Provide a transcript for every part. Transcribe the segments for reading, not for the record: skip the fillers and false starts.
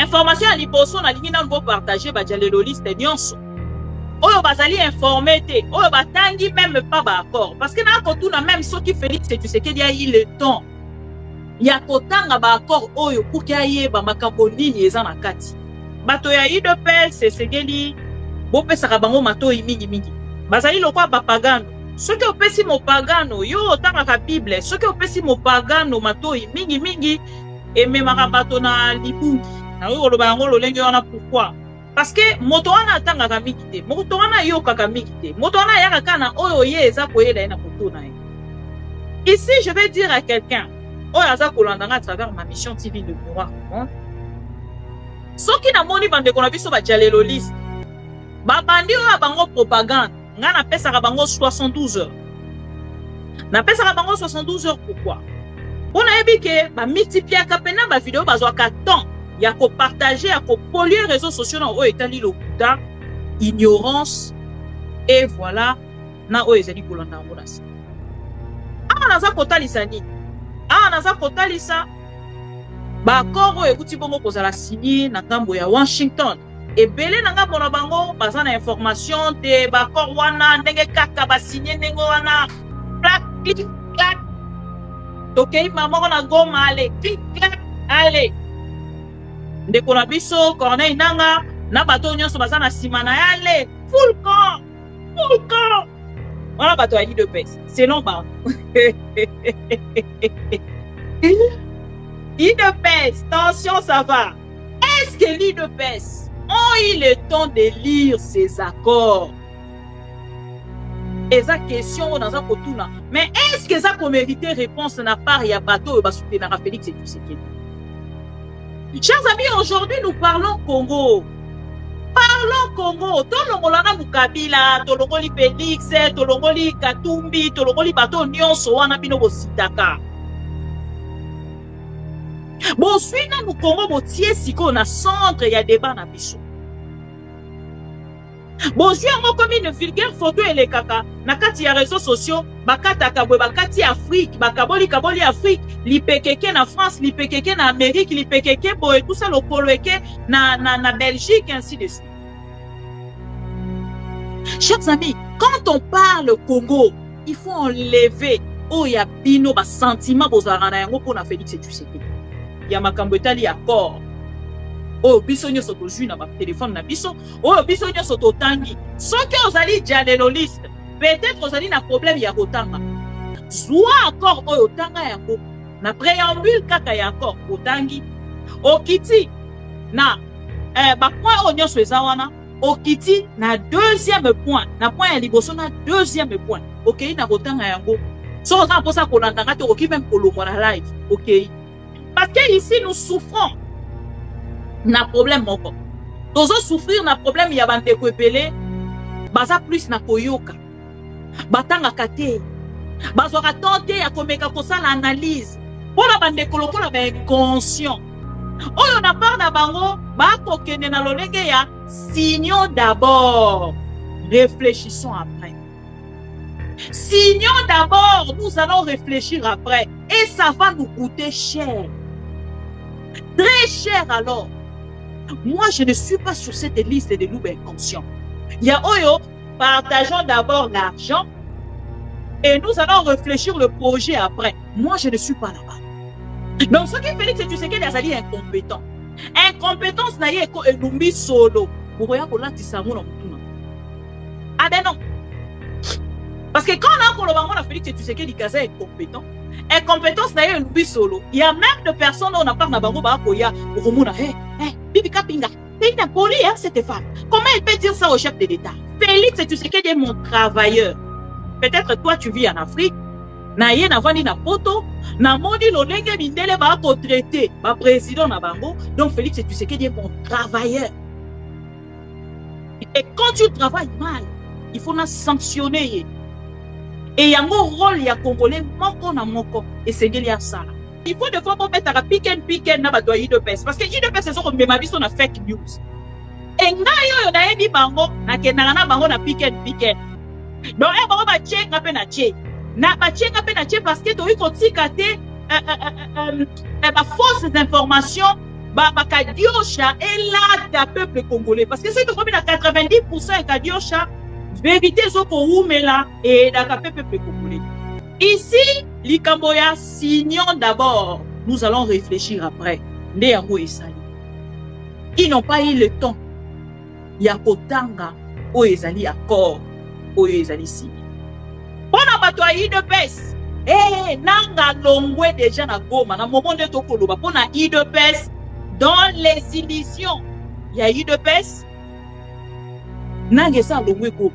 information à liboso na lingi na ngo partager ba jaleloliste nyonso oyo bazali informé te oyo batangi même pas ba accord parce que na kotuna même soki Félix Tshisekedi a eu le temps ya kotanga ba accord oyo pour qu'il y ait ba makambo nini eza na kati bato ya UDPS Tshisekedi bo pesa bango matoi mingi bazali lokwa ba pagano soki opesi mo pagano yo otanga ka Bible soki opesi mo pagano matoi mingi et même bato na libungi na oyo lo bango lo lenge wana pourquoi parce que moto wana atanga ka mingi te moto wana yo ka mingi te moto wana yaka kana oyo ye eza koyela na kotuna ici je vais dire à quelqu'un oyo aza kolanda à travers ma mission TV de pouvoir soki na moni bande ko na biso ba jaleloliste ba bandi oyo bango propagande nga na pesa ka bango 72 heures na pesa ka bango 72 heures pourquoi on a vu que ba multiplier ka pena ba vidéo bazwa ka temps ya ko partager ya ko polluer réseaux sociaux na oyo etali lokuta ignorance et voilà na oyo ezali kolanda ngo na si naza kotalisa nini naza kotalisa ba koro ekuti bongo kozala signé na ngambo ya Washington ebele na ngambo na bango baza na information te ba koro wana ndenge kaka ba signé ndenge wana clac clic clac tokei mama na goma ale clic clac ale ndeko na biso Corneille Nanga na bato nyonso baza na sima na yale full camp voilà bato ya UDPS selon ba UDPS, attention, ça va. Est-ce que l'UDPS ont eu le temps de lire ces accords? Et ça question dans un kotuna. Mais est-ce que ça peut mériter réponse de la part de bateau et soutenir Félix Tshisekedi? Chers amis, aujourd'hui nous parlons Congo. Parlons Congo. Tolongolana Mukabila, tolongoli Félix, tolongoli Katumbi, tolongoli bateau nyonso wana bino bositaka. Bon, suis na mu Congo botie siko na centre ya débat na biso. Bon, si on comme une vulgaire photo et les kaka na kati ya réseaux sociaux, bakata kabwe bakati Afrique, bakaboli kaboli Afrique, lipekeke na France, lipekeke na Amérique, lipekeke bo et tout ça le poloeke na Belgique ainsi de suite. Chers amis, quand on parle Congo, il faut enlever ya bino ba sentiment bozara na yango pona Félix Tshisekedi. Ya makambo etali accord oyo biso nyonso tozwi na batelefone na biso oyo biso nyonso totangi soki ozali jaleloliste peut-être ozali na problème ya kotanga zwa accord oyo otanga yango na préambule kaka ya accord otangi okiti na bapoint oyo nyonso eza wana okiti na deuxième point na point ya liboso na deuxième point okei na kotanga yango so oza mposa kolandanga te okoki même kolongwa na live okei. Parce que ici nous souffrons na problème moko. Tozo souffrir na problème ya bande ko epele baza plus na koyoka. Batanga kate. Bazora tente ya komeka kosala analyse. Pona bande ko lokola ba inconscient. Oyo na part na bango ba kokene na lolenge ya signons d'abord, réfléchissons après. Signons d'abord, nous allons réfléchir après et ça va nous coûter cher. Très cher alors. Moi, je ne suis pas sur cette liste de loups inconscients. Il y a Oyo, partageons d'abord l'argent et nous allons réfléchir le projet après. Moi, je ne suis pas là-bas. Donc, ce qui fait Félix Tshisekedi est incompétent. Incompétence n'a pas été solo. Vous voyez qu'on a dit ça. Ah ben non. Parce que quand on a Félix Tshisekedi est incompétent, incompétence n'a pas solo. Il y a même des personnes on a parlé de Bango Bakoya, Romuna, Bibi Kapinga, c'est une poli, cette femme. Comment elle peut dire ça au chef de l'État? Félix Tshisekedi est mon travailleur. Peut-être toi tu vis en Afrique, na ye na vani na poto, na moni lo lenge mindele ba ko traité, ba président na bango, donc Félix Tshisekedi est mon travailleur. Et quand tu travailles mal, il faut na sanctionner. Et il y a un rôle, il y a Congolais, moko na moko, et c'est qu'il y a ça. Il faut de fois mettre à pick and na bato UDPS, parce que UDPS c'est ça qu'on m'a visto na fake news. Et nga yo na ebi bango, na kenana bango na pick and. Donc e bango ba check na pe na check. Na ba check parce que to iko tikate ba fausses informations Kadiocha est là du peuple congolais. Parce que c'est que comme il a 90% Kadiocha, vérité là et dans le peuple congolais. Ici, Likamboya, signons d'abord. Nous allons réfléchir après. Ils n'ont pas eu le temps. Il y a Kotanga, où ils allaient accord, où ils allaient signer. On a battu de pes. Eh, nanga longwe déjà na goma. Na moment de tokoloba. On a eu de pes dans les éditions. Il y a eu de pes. Nanga sa longwe go.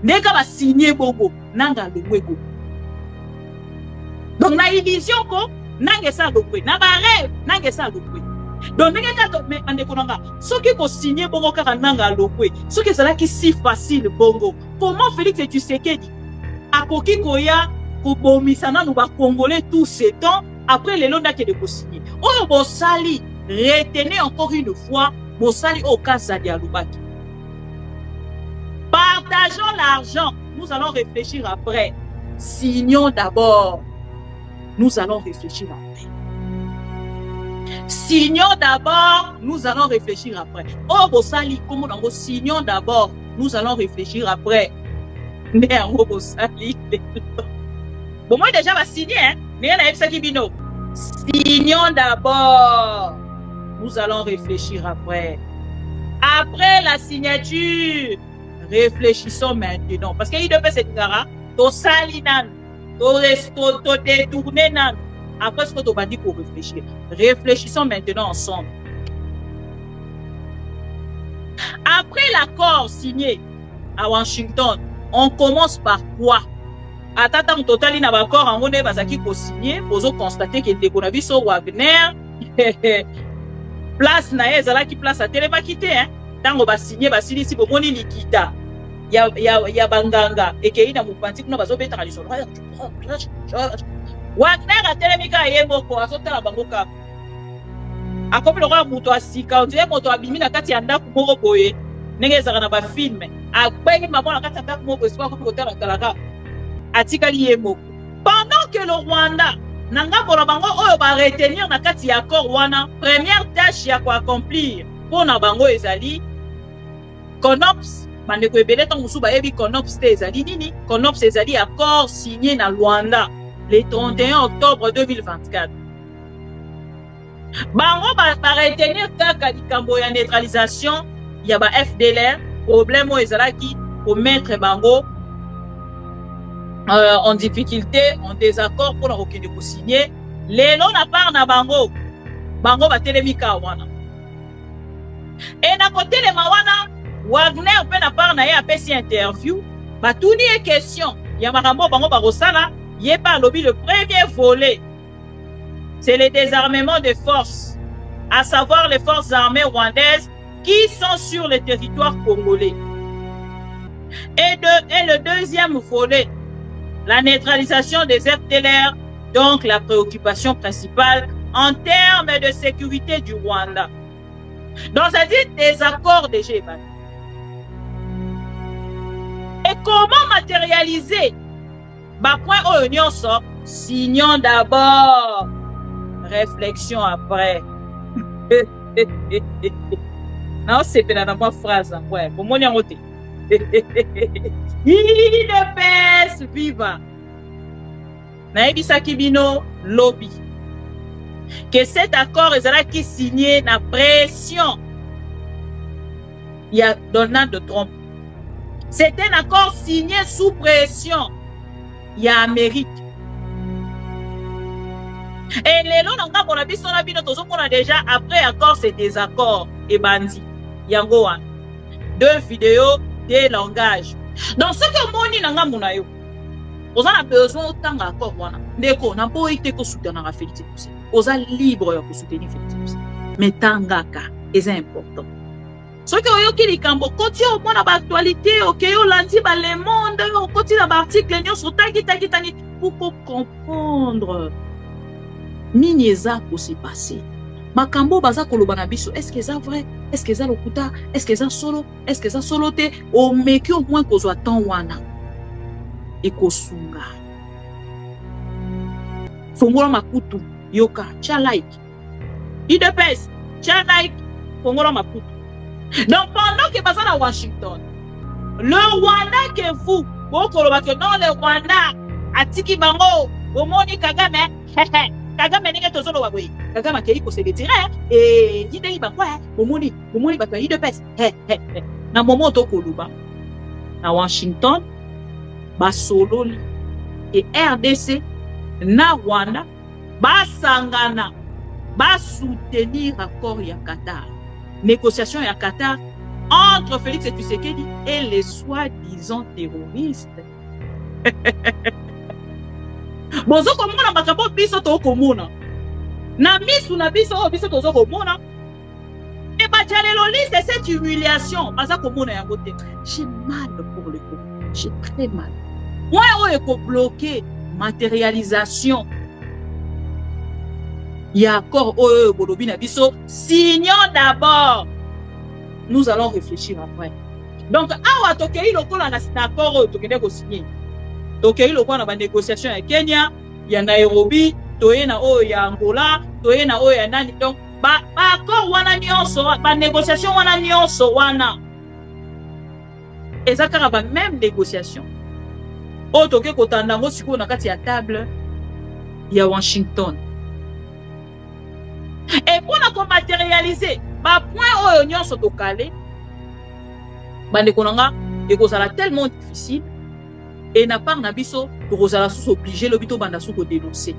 Nega va signer bongo. Nanga longwe go. Donc na édition ko. Nanga sa longwe. Na ba rêve. Nanga sa longwe. Donc nega kato me ande konanga. Ce qui ko signer bongo kaka nanga longwe. Ce qui sera qui si facile bongo. Comment Félix Tshisekedi a koki koya pour bomisana nous va congolais tout ce temps après les longs qui de signer. Oh Bossali, retenez encore une fois Bossali au cas Zadialoubaki. Partageons l'argent. Nous allons réfléchir après. Signons d'abord. Nous allons réfléchir après. Signons d'abord. Nous allons réfléchir après. Oh Bossali, comment on signons d'abord. Nous allons réfléchir après. Mais en Bossali. Bon, moi déjà va signer, hein. Mais il y a Kibino. Signons d'abord. Nous allons réfléchir après. Après la signature, réfléchissons maintenant. Parce qu'il y a cette gara, to salinan, to détourner nan. Après ce que tu vas dire pour réfléchir. Réfléchissons maintenant ensemble. Après l'accord signé à Washington, on commence par quoi? Attends, total, il n'a pas encore en monnaie basaki ko signé. Vous constater que le coronavirus au Wagner, place nae, zala qui place à télé va quitter, hein. Tant on va signer, si pour moni likita, ya banganga, et qu'il y a mon pantique, nous va se mettre à l'issue. Wagner a télé mika yemo ko asota la bangoka. A comme le roi muto asika, on dirait moto abimi na kati anda kumoro boye, nenge zara na ba film. A kwenye maman na kati anda kumoro espoir comme côté la kalaka. Pendant que le Rwanda nanga bona bango oyo ba retenir na kati ya accord wana, première tâche ya ko accomplir pour na bango ezali CONOPS bande ko ebele tant musu ba yebi CONOPS te ezali nini? CONOPS ezali accord signé na Rwanda le 31 octobre 2024. Bango ba retenir kaka likambo ya neutralisation ya ba FDLR, problème o ezalaki pour mettre bango en difficulté, en désaccord pour aucun de signer. Les noms à part na bango, bango va télémika wana. Et na côté les mawana, Wagner peut na part na ya pesi interview, ba tout ni question. Ya marambo bango ba rosala, yé pas lobby le premier volet. C'est le désarmement des forces, à savoir les forces armées rwandaises qui sont sur le territoire congolais. Et le deuxième volet, la neutralisation des FDLR, donc la préoccupation principale en termes de sécurité du Rwanda. Donc, ça dit des accords de G20. Et comment matérialiser? Bah, point au union sort, signons d'abord, réflexion après. Non, c'est pas dans ma phrase. Ouais, pour moi, il ne pèse viva. Naïbisa Kibino lobby. Que cet accord est qui signé la pression. Il y a Donald Trump. C'est un accord signé sous pression. Il y a Amérique. Et les lots n'ont pas pour la vie, on a déjà après accord, c'est des accords et bandits. Yango one. 2 vidéos, des langages. Dans ce que moni nanga munayo, on a besoin autant d'accord wana. Ndeko na po ite ko soutenir la Félix Tshisekedi. On a libre pour soutenir Félix Tshisekedi. Mais tangaka est important. Ce que yo ki likambo koti au moins na actualité, OK yo lundi ba le monde, on continue na article nyo sur tagi pour comprendre. Nini eza ko se passer. Makambo baza koloba na biso, est-ce que c'est vrai? Est-ce que c'est lokuta? Est-ce que c'est solo? Est-ce que c'est soloté? O meki au moins kozwa temps wana. E kosunga. Fongola makutu, yoka, cha like. Idepes, tia like kongola maputo. Donc pendant que baza na Washington, le Rwanda que vous bokoloba que non le Rwanda atiki bango omoni Kagame Kagame ndenge tozoloba boye Kagame akei ko se retirer et yinde bakwa omoni bato yi de pes na moment to koluba na Washington basololi et RDC na Rwanda basangana soutenir accord ya Qatar, négociation ya Qatar entre Félix Tshisekedi et les soi-disant terroristes. Bozo komona makambo biso to komona na misu na biso tozo komona et ba jaleloliste cette humiliation baza komona yango te. J'ai mal pour le Congo, j'ai très mal. Moi eko bloqué matérialisation il y a encore bolobi na biso, signons d'abord, nous allons réfléchir après. Donc awa tokei lokola na accord tokende ko signer tokei lokola na négociation ya Kenya ya Nairobi toye na ya Angola toye na ya nani. Donc ba accord wana nyonso ba négociation wana nyonso wana ezakara ba même négociation toke kotanda ngo siko na kati ya table ya Washington. Et pour la matérialiser, ba point oyo nyonso to calé, bande konanga ekozala tellement difficile et na part na biso tokozala sous obligé le bito banda sous ko dénoncer.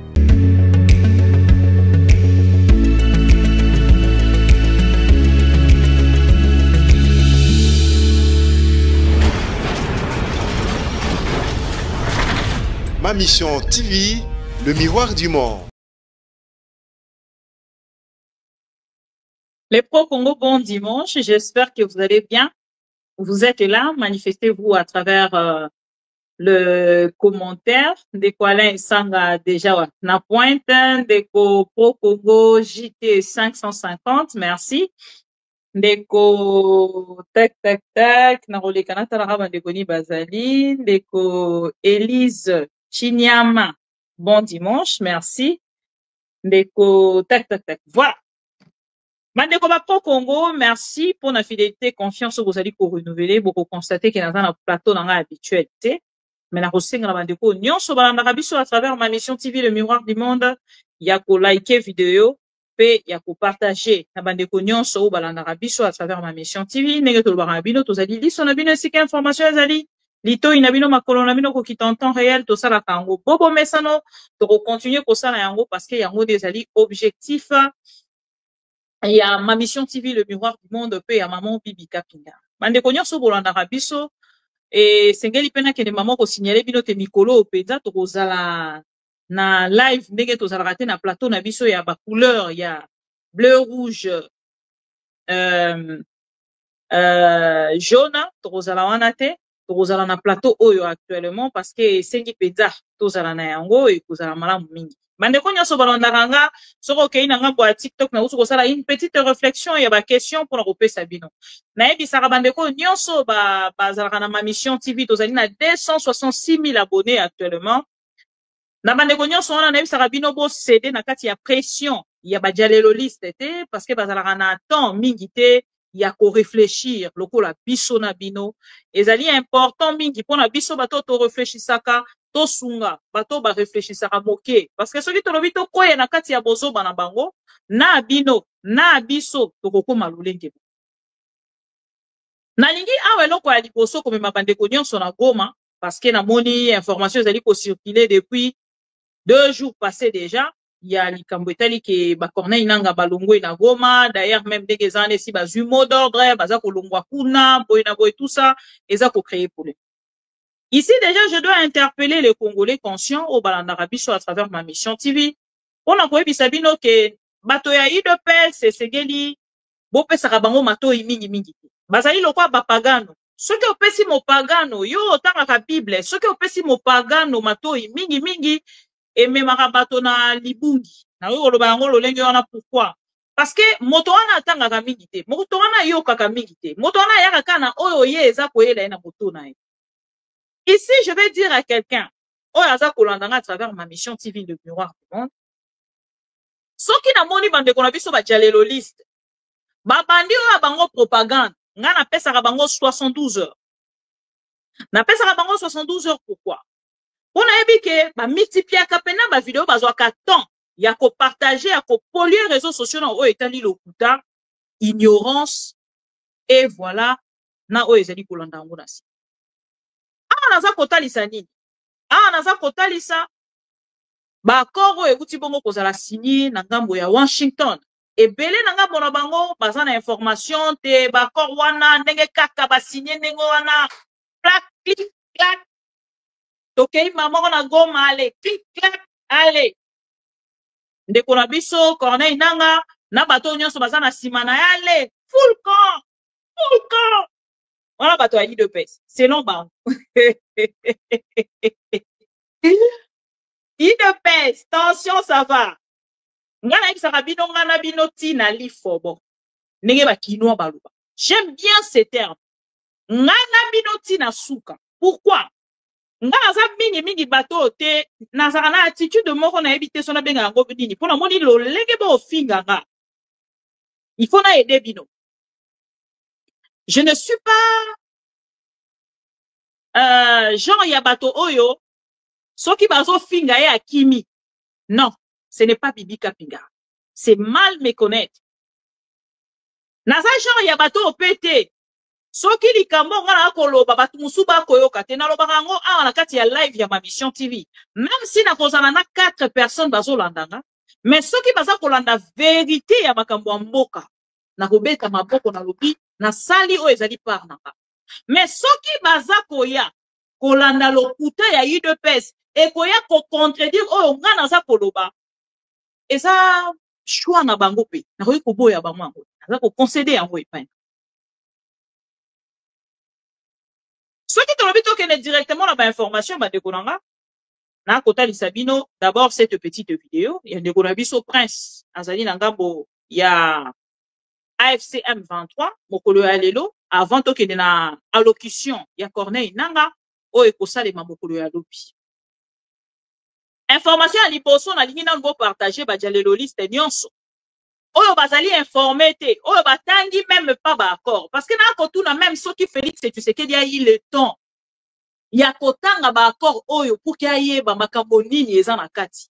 Ma mission TV, le miroir du monde. Les pro-Congo, bon dimanche. J'espère que vous allez bien. Vous êtes là. Manifestez-vous à travers le commentaire. Deko Alain Sanga déjà na pointe. Deko pro-Congo JT 550. Merci. Deko tac. Na role kanata la raba deko ni Bazali. Deko Elise Chinyama. Bon dimanche. Merci. Deko tac. Voilà. Mandeko Pro Congo, merci pour la fidélité, confiance que vous allez pour renouveler, beaucoup constater qu'il y a un plateau dans l'habitualité. Mais la recette la Mandeko, nyon so balanda biso à travers ma mission TV, le miroir du monde, ya ko liker vidéo, pe ya ko partager. Na Mandeko nyon so balanda biso à travers ma mission TV, nenge to barabino, to zali liso na bino sika information zali. Lito inabino makolo na bino ko kita en temps réel, to sala kango. Bobo mesano, to continuer ko sala yango parce que yango des ali objectif. Il y a ma mission TV, le miroir du monde, pe ya maman Bibi Kapinga. Bande konyo so bolanda biso et sengeli pena ke de maman ko signaler bino te mikolo opeza to kozala na live ndenge to zala raté na plateau na biso ya ba couleur ya bleu rouge jaune to kozala wana te to kozala na plateau oyo actuellement parce que sengi peza to zala na yango e kozala malamu mingi. Bande konya so balondanga soko kei na ngambo ya TikTok na usu kosala une petite réflexion ya ba question pour na kopesa bino. Na yebi saka bande ko nyonso bazalaka na ma mission TV tozali na 266 000 abonnés actuellement. Na bande ko nyonso wana na yebi saka bino bo céder na kati ya pression ya ba jaleloliste te parce que bazalaka na temps mingi te ya ko réfléchir lokola biso na bino ezali important mingi pona biso bato to réfléchisaka to sunga bato ba réfléchisaka moke parce que soki tolobi to koya na kati ya bozoba na bango na bino na biso to kokoma lolenge na lingi awe loko ya liboso komema bandeko nyonso na Goma parce que na moni information ezali ko circuler depuis 2 jours passés déjà. Il y a likambo etali ke ba Corneille nanga balongwe na Goma d'ailleurs même dès que années si bazui mot d'ordre baza kolongwa kuna boy na boy tout ça eza ko créer problème. Ici déjà je dois interpeller les Congolais conscients au balandara biso à travers ma mission TV. On a koyebi sabino ke bato ya IDPS c'est segeli bo pesa bango mato mingi. Bazali lokwa ba pagano. Soki opesi mo pagano yo otanga ka Bible, soki opesi mo pagano mato mingi et même bato na libungi na yo loba yango lolenge wana pourquoi parce que moto wana atanga ka mingi te moto wana yo kaka mingi te moto wana yaka kana oyo ye eza koyela na moto na ye. Ici je vais dire à quelqu'un oyo aza kolandanga à travers ma mission TV le miroir du monde soki na moni bande ko na biso ba jaleloliste babandi oyo bango propagande nga napesaka bango 72 heures napesaka bango 72 heures. Pourquoi? Mpona yebi ke bamultipliaka pena bavideo bazwaka temps ya kopartage ya kopolue réseaux sociaux na oyo etali lokuta ignorance et voilà na oyo ezali kolanda yango na si. Awa naza kotalisa nini? Awa naza kotalisa baaccord oyo ekuti bongo kozala signé na ngambo ya Washington. Ebele na ngambo na bango baza na information te baaccord wana ndenge kaka basigné ndenge wana clac clic clac tokei mamoko na Goma ale clic clac ale ndeko na biso Corneille Nangaa na bato nyonso baza na nsima na yale full camp wana bato ya UDPS selon bango UDPS tension ça va nga nayebisaka bino nga na bino tina lifobo ndenge bakinois baloba. J'aime bien ces termes nga na bino tina suka. Pourquoi? Nga naza mingi bato te nazaka na attitude moko nayebi te so nabenga yango nini mpona moni lolenge bofinga nga il faut na aider bino. Je ne suis pas genre ya bato oyo soki bazo finga ye akimi. Non, ce n'est pas Bibi Kapinga. C'est mal me connaître. Naza genre ya bato opete soki likambo nga na koloba bato musu bakoyoka te nalobaka yango awa na kati ya live ya ma mission TV. Même si nakozala na 4 personnes bazolandanga, mais soki baza kolanda vérité ya makambo ya mboka nakobeta maboko nalobi na sali oyo ezali par nanga. Mais soki baza koya kolanda lokuta ya UDPS ekoya ko contredire oyo nga naza koloba eza choix na bango pe nakoki koboya bango yango naza ko concéder yango epai. Soki tolobi tokende directement na ba information bandeko nanga na kotalisa bino d'abord cette petite vidéo ya ndeko na biso Prince azali na ngambo ya AFC M23 mokolo ya lelo avant tokende na allocution ya Corneille Nangaa oyo ekosalema mokolo ya lobi. Information ya liboso nalingi nanu bopartage badialeloliste nyonso oyo bazali informé te oyo batangi même pas baaccord parce que na kotuna même soki Félix Tshisekedi ayi le temps ya kotanga baaccord oyo pour ke ayeba makambo nini eza na kati.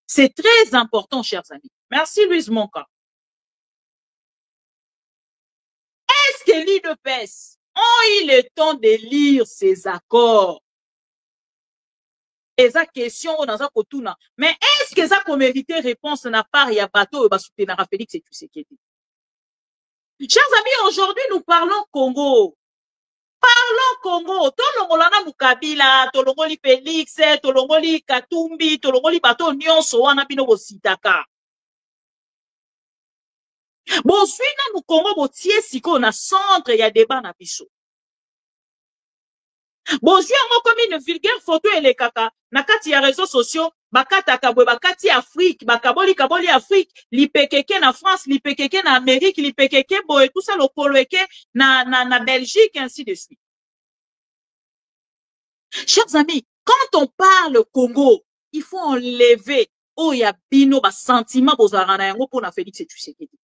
C'est très important, chers amis. Merci Louise Monka. Est-ce que l'UDPS ont eu le temps de lire ces accords? Eza question dans un kotuna. Mais est-ce que ça qu'on mérite réponse na part ya bateau ba soutenir Félix Tshisekedi? Chers amis, aujourd'hui nous parlons Congo. Parlons Congo. Tolongolana Mukabila, tolongoli Félix, tolongoli Katumbi, tolongoli bateau nyonso wana bino bositaka. Bon, suina mu Congo botie siko na centre ya débat na biso. Bon, je suis comme une vulgaire photo et les kaka. Na kati ya réseaux sociaux, bakata kabwe, bakati Afrique, bakaboli kaboli Afrique, lipekeke na France, lipekeke na Amérique, lipekeke boy, tout ça, le kolweke na Belgique, ainsi de suite. Chers amis, quand on parle Congo, il faut enlever, oh, ya bino, ba sentiment, bozarana yango, pour na Félix Tshisekedi.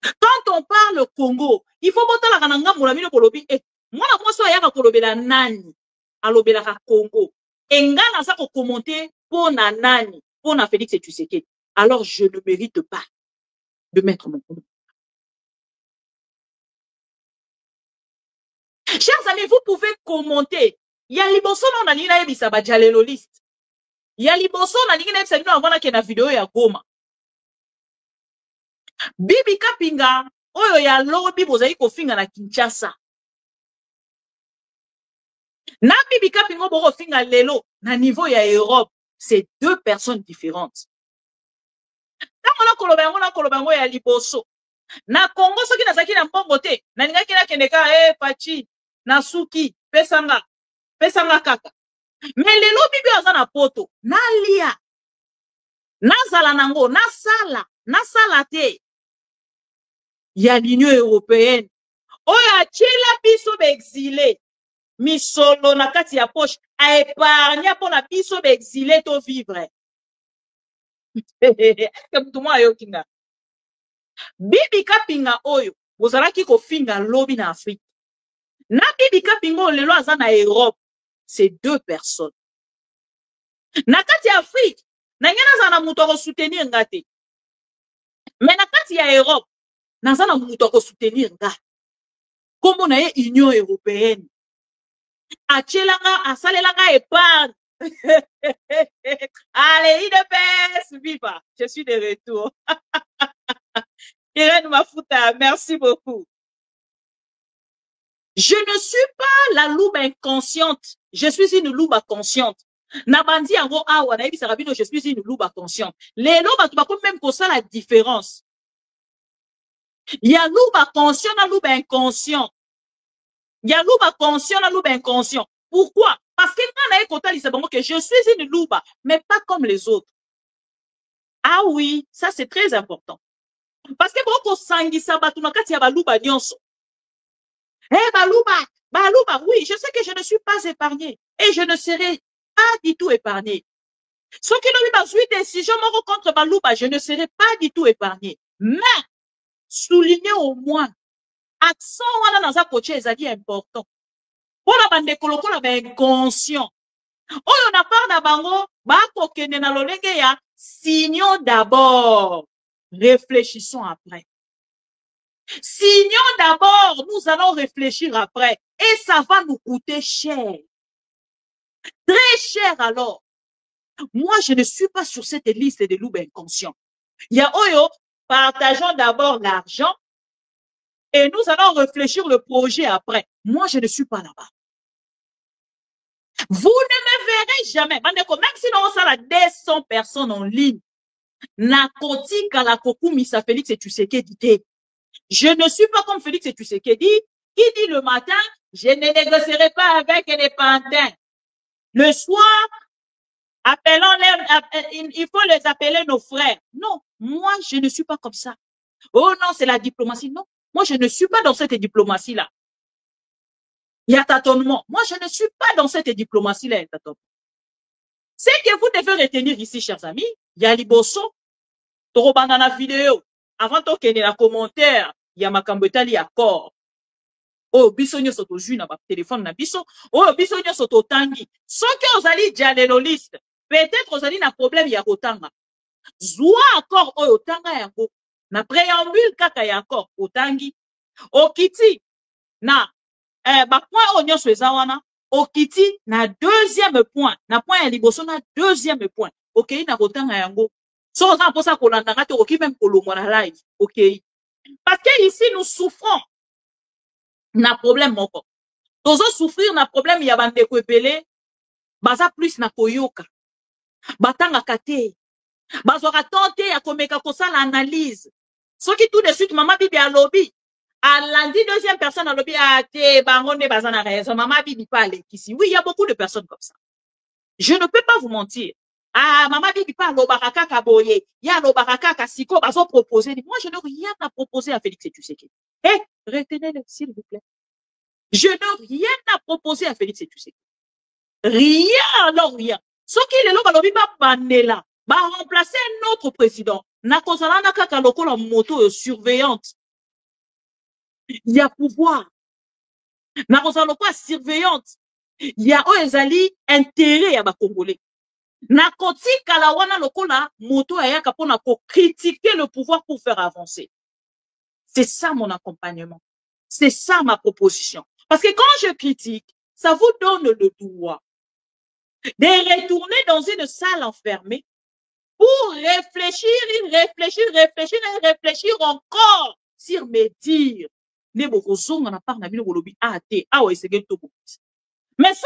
Quand on parle Congo, il faut botter la kananga, moulamino kolobi, moi, moi, so yaka kolobela nani, alobela ka Congo. Enga na sa ko commenter pour na nani, pour na Félix Tshisekedi. Alors, je ne mérite pas de mettre mon nom. Chers amis, vous pouvez commenter. Il y a liboso na nina yebisa ba dialeloliste. Il y a liboso na nina yebisa bino avana ke na vidéo ya Goma. Bibi Kapinga, oyo ya lobi bozali kofinga na Kinshasa. Na Bibi Kapinga boko finga lelo na niveau ya Europe, c'est deux personnes différentes. Tango na kolobango ya liboso. Na Congo soki nazaki na mbongo te, na ningaki na kendeka pachi na suki pesanga kaka. Mais lelo bibi aza na poto, na lia. Nazala nango, nasala te. Ya l'Union européenne. Oya chila biso be exilé. Misolo na kati ya poche a épargné pour na biso be exilé to vivre. Est-ce que tout le monde a yokinga? Bibi Kapinga oyo, bozalaki kofinga lobi na Afrique. Na Bibi Kapinga oyo lelo aza na Europe, c'est 2 personnes. Na kati ya Afrique, na ngena za na muto ko soutenir ngate. Mais na kati ya Europe, naza na muto ko soutenir nga. Kombo na ye Union Européenne. Achelanga, asalelanga épargne. Allez, IDPS, viva. Je suis de retour. Irène Mafuta, merci beaucoup. Je ne suis pas la loupe inconsciente. Je suis une loupe consciente. Nabandi ango awa na ebi sarabino, je suis une loupe consciente. Les loups tu vas même pour ça la différence. Il y a loupe conscient et loupe inconscient. Il y a loup conscient et loup inconscient. Pourquoi? Parce que que je suis une loupe, mais pas comme les autres. Ah oui, ça c'est très important. Parce que beaucoup sangi sabatu nakati ya baluba nyonso. Eh baluba, oui, je sais que je ne suis pas épargné et je ne serai pas du tout épargné. Ce qui ne lui pas suite décision contre baluba, je ne serai pas du tout épargné. Mais souligner au moins accent wana dans un coach ezali important. Pona bande koloko la ba inconscient. Oyo na part na bango ba kokende na lolenge ya signons d'abord, réfléchissons après. Signons d'abord, nous allons réfléchir après et ça va nous coûter cher. Très cher alors. Moi je ne suis pas sur cette liste de loups inconscients. Il y a oyo, partageons d'abord l'argent et nous allons réfléchir le projet après. Moi, je ne suis pas là-bas. Vous ne me verrez jamais. Même si on a 200 personnes en ligne, Nakoti Kalakoku Misa Félix et Tshisekedi. Je ne suis pas comme Félix et Tshisekedi qui dit le matin, je ne négocierai pas avec les pantins. Le soir, il faut les appeler nos frères. Non, moi, je ne suis pas comme ça. Oh non, c'est la diplomatie. Non. Moi, je ne suis pas dans cette diplomatie-là. Il y a tâtonnement. Moi, je ne suis pas dans cette diplomatie-là. Ce que vous devez retenir ici, chers amis, il y a Liboso, Torobana vidéo, avant de la commentaire, il y a Makambetali accord. Oh, bisonyo soto ju na ba téléphone na biso. Oh, bisonyo soto tangi. Ce que vous allez dire les listes, peut-être vous allez na problème ya kotanga. Zoua accord oh tanga yango. Na préambule kaka ya accord otangi. Okiti na ba point onyo swezawana. Okiti na deuxième point. Na point ya liboso na deuxième point. OK na kotanga yango. So on pour ça qu'on a ngate oki même kolomwa na live. OK. Parce que ici nous souffrons. Na problème moko. Tozo souffrir na problème ya bande ko epele. Baza plus na koyoka. Batanga kate. Bazoka tenter ya komeka kosala analyse. Ce qui tout de suite maman bibi a lobby. À lundi deuxième personne a lobby a te bangonde bazana raison maman bibi parle ici. Oui, il y a beaucoup de personnes comme ça. Je ne peux pas vous mentir. Ah maman bibi parle au baraka kaboye. Ya lo baraka kasiko bazo proposer. Moi je n'ai rien à proposer à Félix Tshisekedi. Eh, retenez-le s'il vous plaît. Je n'ai rien à proposer à Félix Tshisekedi. Rien, alors rien. Ce qui est là, balobi ba bandela, ba remplacer notre président. Na kozala na kaka lokola moto surveillante. Il y a pouvoir. Na kozala lokola surveillante. Il y a ezali intérêt ya ba Congolais. Na koti kala wana lokola moto ayaka pona ko critiquer le pouvoir pour faire avancer. C'est ça mon accompagnement. C'est ça ma proposition. Parce que quand je critique, ça vous donne le droit de retourner dans une salle enfermée pour réfléchir encore sur mes dires. Mais ce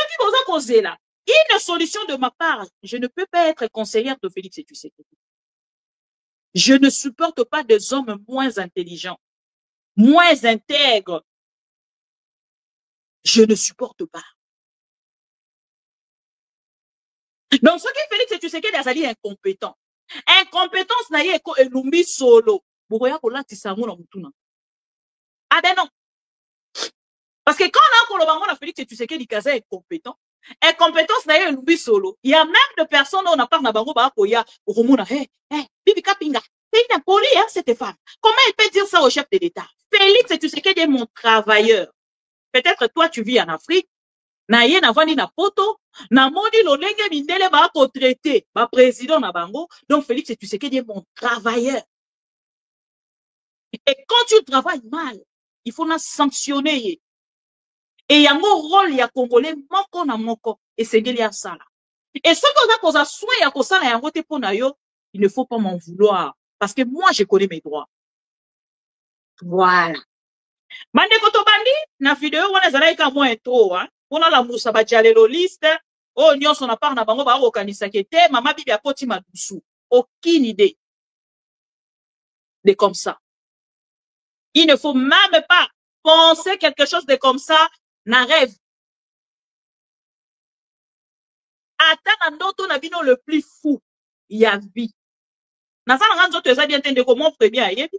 qui vous a causé là, une solution de ma part, je ne peux pas être conseillère de Félix Tshisekedi. Je ne supporte pas des hommes moins intelligents, moins intègres. Je ne supporte pas. Donc, ce qui Félix Tshisekedi a dit incompétent. Incompétence n'a pas elumbi solo. Ah ben non. Parce que quand on a Félix Tshisekedi qui est incompétent, incompétence n'a pas elumbi solo. Il y a même des personnes où on a parlé de bango ba koya, rumuna, bibi kapinga. C'est impoli, hein, cette femme. Comment elle peut dire ça au chef de l'État? Félix Tshisekedi est mon travailleur. Peut-être toi, tu vis en Afrique. Na ye na vandi na poto, na moni lolenge mindele ba ko traité, ba président na bango. Donc Félix Tshisekedi est mon travailleur. Et quand tu travailles mal, il faut na sanctionner. Et il y a un rôle, il y a Congolais, moko na moko, et c'est qu'il y a ça là. Et ce qu'on a causé soin, il y a causé na yangote pour na yo, il ne faut pas m'en vouloir. Parce que moi, je connais mes droits. Voilà. Bande koto bandi, na vidéo, wana zalaika moins trop, hein. On a la moussa badjalelo liste, oh, nyonso na part na bango ba okanisa kete, mama bibi apoti madusu. Aucune idée de comme ça. Il ne faut même pas penser quelque chose de comme ça, na rêve. Attends, ndoto na bino le plus fou, il y a vie. Na ça na nzoto eza bien tende ko mon premier ayebi.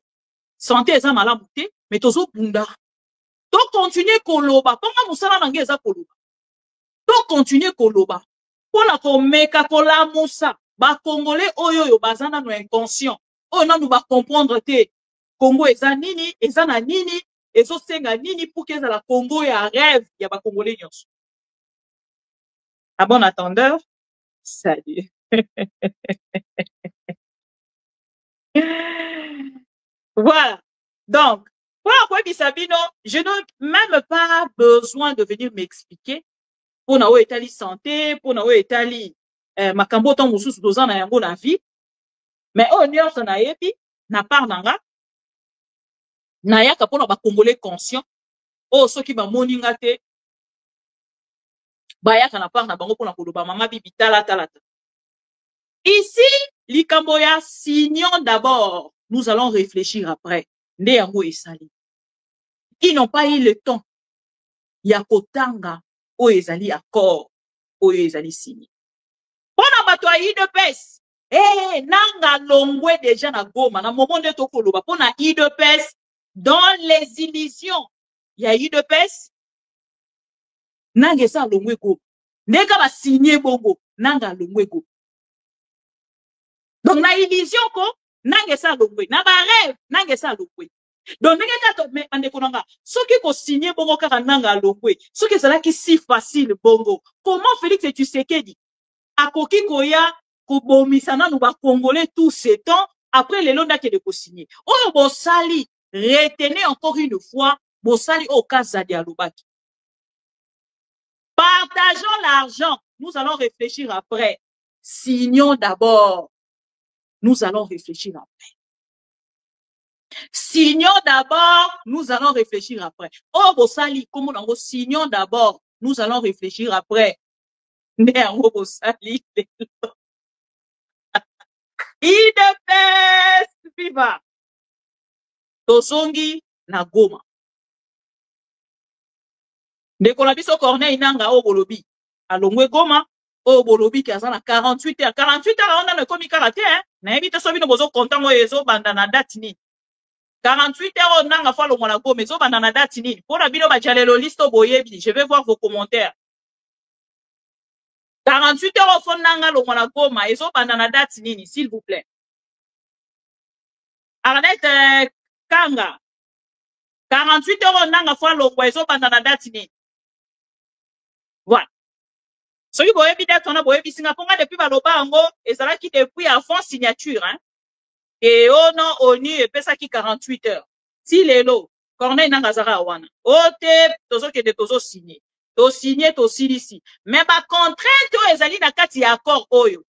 Santé eza malamu te, mais tozo bunda. To continuer koloba, ponga musala na nge eza koloba. To continuer koloba. Pona ko meka kola musa, ba congolais oyo yo bazana no inconscient. Oyo na nous ba comprendre te. Congo eza nini, eza na nini, ezo senga nini pour que la Congo ya rêve ya ba congolais nyonso. À bon attendeur, salut. Voilà. Donc, pourquoi Bisabino, je n'ai même pas besoin de venir m'expliquer pour na etali santé, pour na etali makambo ton mususu dozan na yango na vie. Mais oh nyonso na yebi na part nanga na yaka pona ba congolais conscient. Oh soki ba moninga te ba yaka na part na bango pona koloba mama bibi tala. Ici, likambo ya signons d'abord. Nous allons réfléchir après. Ils n'ont pas eu le temps. Yakotanga, o ezali accord, o ezali signé. Pona bato a IDPS. Nanga longwe déjà na goma, na moment de tokoloba, pona IDPS, dans les illusions. Ya IDPS, nanga sa longwe go. Nega ba signé bongo, nanga longwe go. Donc na illusion ko, nanga sa longwe, na ba rêve, nanga sa longwe. Donc, mais soki ko signé bongo kaka nanga longwe, soki ezalaki si facile bongo, comment Félix Tshisekedi akoki koya kobomisa nanu ba congolais tout ce temps après les londa ke de ko signer. Oyo bosali, retenez encore une fois, bosali au cas Zadi Alobaki. Partageons l'argent, nous allons réfléchir après. Signons d'abord, nous allons réfléchir après. Signons d'abord, nous allons réfléchir après. Oh, Bossali, comment on signons d'abord, nous allons réfléchir après. Néanmoins, Bossali, IDPS, viva. Tosongi, na goma. Ndeko na biso Corneille Nanga, oh, Bolobi. Alongwe goma, oh, Bolobi, qui a 48 heures. 48 heures, on a le komi karaté, hein. Na ebite sobi no bozo kontan mo yezo banda na date ni. 48 heures, on a fait le monaco, mais on a na date ni. Pour la bino bachalelo listo boyebi, je vais voir vos commentaires. 48 heures, on a le monaco, mais on a na date ni, s'il vous plaît. Arnette Kanga. 48 heures, on a fait le monaco, on a na date ni. Voilà. Ce qui boyebi date, on a boyebi Singapour depuis Baloba Ango, et ça là qui depuis à fond signature, hein. Et oh non, ONU, et pesa qui 48 heures. Si les lots, Corneille Nangazara Wana. Ote, tozo ke de tozo signé. To signé, to silisi. Mais ba contrainte, to ezali na kati accord oyo.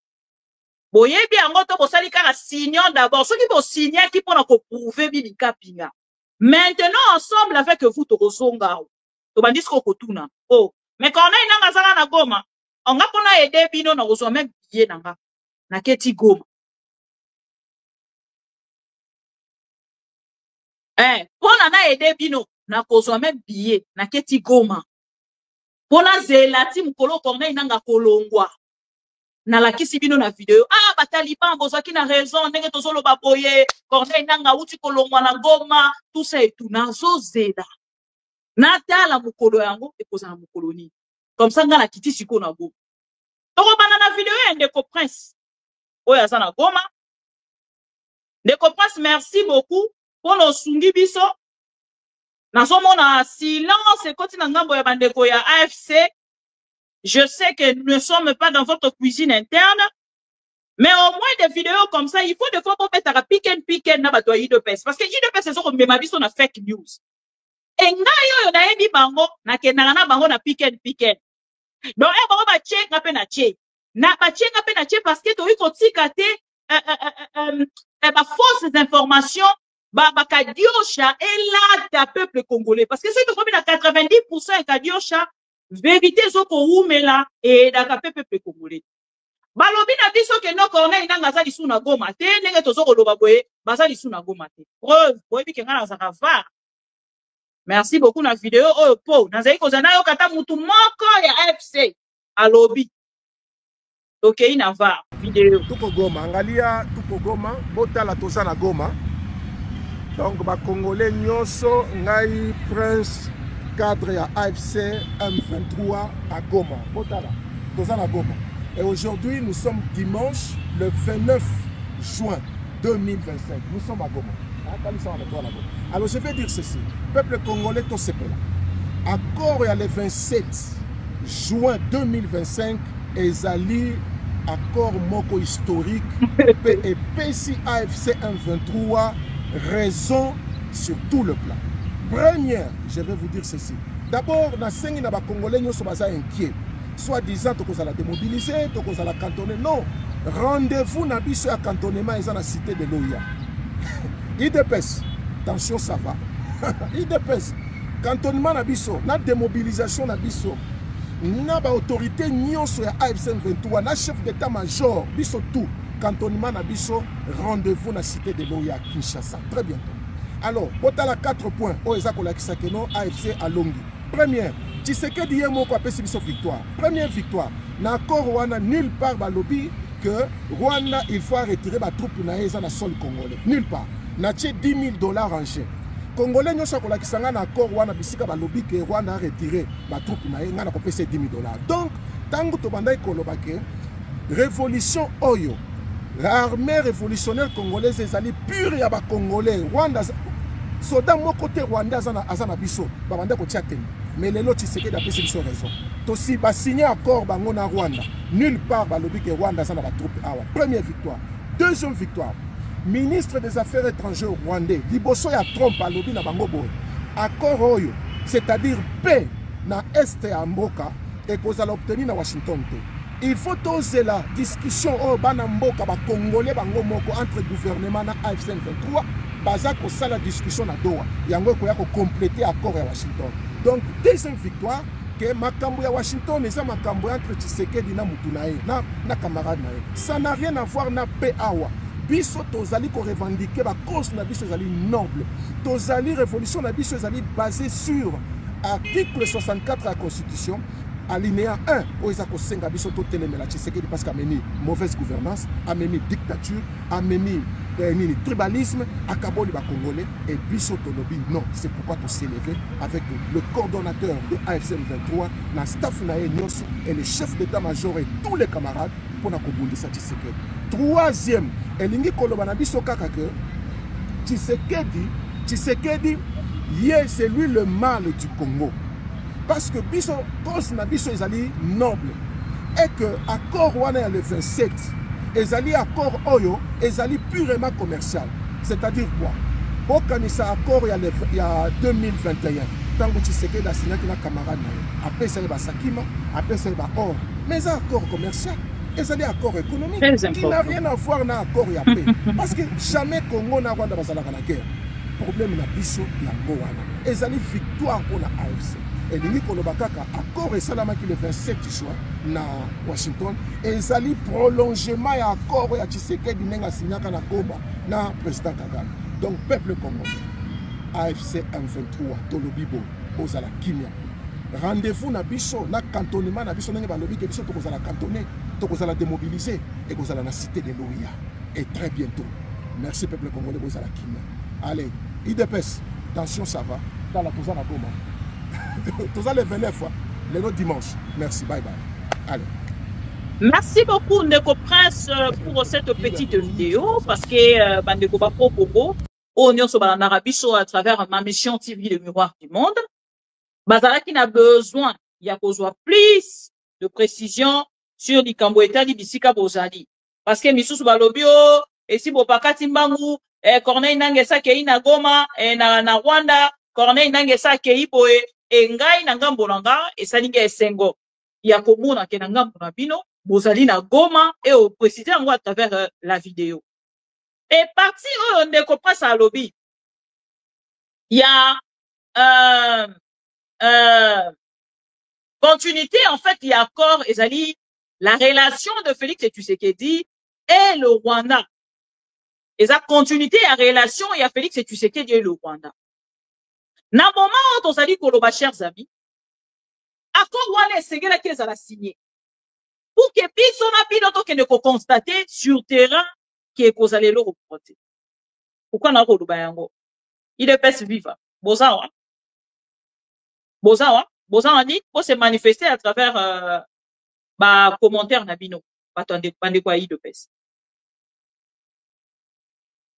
Boyebi ango to bosali kaka signons d'abord. Ceux qui vont signer, qui pour ko prouver bibi kapinga. Maintenant, ensemble avec vous, to rozonga. To bandis ko kotuna. Oh. Mais Corneille Nangazara na goma. On a pona aider bino na rozo même billet nanga. Na keti goma. Pona na ede bino na kozwa même billet na keti goma. Pona zelati mukolo Corneille nanga kolongwa. Na lakisi bino na video. Ah bataliban bozaki na raison ndenge tozolo baboye Corneille nanga uti kolongwa na goma tout ça et tout nazo zeda. Na tala mukolo yango ekozala mukolo ni. Comme ça nga na kiti siko na goma. Toko bana na video ndeko prince. Oya za na goma. Ndeko Prince, merci beaucoup pour nos sungi biso. Nazomona silence koti na ngambo ya bandeko ya AFC. Je sais que nous ne sommes pas dans votre cuisine interne, mais au moins des vidéos comme ça, il faut des fois mettre à pick and na bato IDPS. Parce que IDPS, c'est ça qu'on m'a dit sur la fake news. Et ngayo na ebi bango, na kenanga na bango na pick and. Donc, bango ba check na pe na check. Na ba check na pe na check parce que to iko tikate ba fausses informations, ba kadiosha et là ta peuple congolais. Parce que c'est que comme na 90% kadiosha vérité zoko oumela et da peuple congolais. Balobi na biso ke no corneille na ngaza lisu na goma te ndenge tozoko loba boye baza lisu na goma te. Preuve boye bi ke ngana za va. Merci beaucoup na vidéo oh po nazali kozana yo kata mutu moko ya AFC alobi. OK ina va vidéo. Tuko goma angalia tuko goma botala toza na goma. Donc ba congolais nyonso ngai Prince cadre ya AFC M23 à Goma. Botala toza na goma. Et aujourd'hui, nous sommes dimanche, le 29 juin 2025. Nous sommes à Goma. Alors, je vais dire ceci. Peuple congolais, tout ce là. Accord le 27 juin 2025, ezali accord moko historique et PCI AFC M23 raison sur tout le plan. Première, je vais vous dire ceci. D'abord, na sengi na ba congolais nous sommes inquiets. Soit disant que vous allez démobiliser, que vous allez cantonner. Non. Rendez-vous na biso ya cantonnement et dans la cité de l'OIA. IDPS. Attention, ça va. IDPS. Cantonnement na biso. Na démobilisation na biso. Na ba autorité nyonso ya AFC 23. Na chef d'état-major. Biso tout. Cantonnement na biso. Rendez-vous na cité de l'OIA. Kinshasa. Très bientôt. Alors, botala 4 points. Oeza kolakisa keno AFC à Longi. Première. Tshisekedi yemoko apesi biso victoire. Première victoire. N'accord Rwanda nulle part balobi que Rwanda il faut retirer ma troupe na eza na sol congolais. Nulle part. Na tche $10 000 en jeu. Congolais nyosa kola kisanga na accord Rwanda bisika balobi que Rwanda a retiré ma troupe na nga na kopesa $10 000. Donc tango to bandai koloba ke révolution oyo l'armée révolutionnaire congolaise ezali pure ya ba congolais. Rwanda soda mo côté Rwanda azana biso babanda ko tia teni. Mais les lots Tshisekedi a pris ses raisons. Tossi va signer accord bango na Rwanda. Nulle part balobi que Rwanda ça na ba troupe awa. Première victoire. Deuxième victoire. Ministre des Affaires étrangères rwandais liboso ya Trump balobi na bango boy. Accord oyo, c'est-à-dire paix na est ya mboka et qu'on a obtenu na Washington. Il faut oser la discussion au bana mboka ba congolais bango moko entre gouvernement na AFC 23 baza ko sala discussion na Doha. Yango ko ya ko compléter accord ya Washington. Donc, deuxième victoire, que Makambo ya Washington et Makambo entre Tshisekedi na Mutunae, na camarade nae. Ça n'a rien à voir na PAWA. Biso tozali ko revendiquer la cause na biso zali noble. Tozali révolution na biso zali basée sur article 64 de la Constitution, alinéa 1, où ils ont senga biso to telemela Tshisekedi parce qu'a mené mauvaise gouvernance, a mené dictature, a mené tribalisme, à Kaboli Congolais et Bissot Tolobi. Non, c'est pourquoi tu s'est levé avec le coordonnateur de AFC 23, la staff Naïnios et le chef d'état-major et tous les camarades pour la Kobundi Tshisekedi. Troisième, Elingi Kolobana Bisso Kakake, Tshisekedi, c'est lui le mal du Congo. Parce que Bisso, cause na Bisso Ezali noble. Et que accord Wana le 27. Ezali accord Oyo, ezali purement commercial. C'est-à-dire quoi? Bokanisa accord il y a 2021. Tango Tshisekedi a signé avec la camarade. Après ça, il y a Sakima, après ça, il y a or. Mais c'est un accord commercial. Ezali accord économique. Qui n'a rien à voir avec l'accord et la paix. Parce que jamais Congo n'a pas la guerre. Problème na biso ya Gowana. Ezali victoire pour la AFC. Et l'Union Kolobakaka accord et salamaki le 27 juin na Washington. Et ezali prolongement ya accord ya Tshisekedi nenga signaka na Goma na président Kagame. Donc peuple congolais, AFC M23 Tolobibo ozala kimia. Rendez-vous na biso na cantonnement na biso nenga balobi ke biso tokozala cantonné, tokozala démobilisé et kozala na cité de l'OIA. Et très bientôt. Merci peuple congolais ozala kimia. Allez, IDPS, attention ça va. Dans la Toza na Goma. Toza le 29 fois, le dimanche. Merci, bye bye. Allez. Merci beaucoup, Ndeko Prince, pour cette petite vidéo, parce que Bandeko Bako Bobo, on est en Arabie à travers ma mission TV, le miroir du monde. Bazara qui n'a besoin, il y a besoin plus de précision sur Likambo Etali Bisika Bozali. Parce que Missous Balobio, et si Bopakati Mbangu, Corneille Nangesa Kei na Goma, na Rwanda, Corneille Nangesa Kei Boe, Ngai Nangambo Nanga, et Salinga Esengo. Il y a Komuna Kenangambo Nabino, Bozali na Goma, et au président à travers la vidéo. Et parti on ne comprend ça à lobby. Il y a continuité, en fait, il y a encore, Ezali, la relation de Félix Tshisekedi et le Rwanda. Et ça, continuité, il y a relation, il y a Félix Tshisekedi et le Rwanda. Na moment où on s'est dit, chers amis, accord Rwanda c'est là qu'ils ont signé. Pour que personne n'a pu ne constater sur terrain qui est causé le reporter. Pourquoi on a dit Bayango? Il est pèse vivant. Bozawa. Bozawa. Bozawa dit, pour se manifester à travers, commentaire Nabino. Bandekwaï de pèse.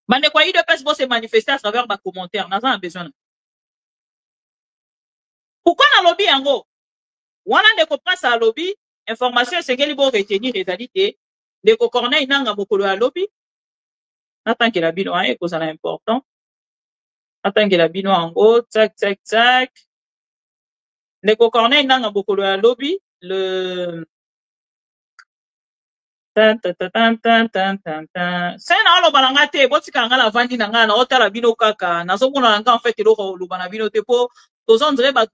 Bandekwaï de pèse pour se manifester à travers, commentaire. N'a pas besoin. Pourquoi on a lobby yango? On a de comprendre ça lobby. Information, c'est qu'elle va retenir les réalités. De Corneille nanga mokolo à lobby. Attends que la bino, hein, cause important. Attends que la bino en haut, tac, tac, tac. Les Corneille nanga mokolo à lobby, le c'est na lo balanga te botika ngala vandi na ngala otala bino kaka nazomona nga en fait eloko lo bana bino te po tozondre ba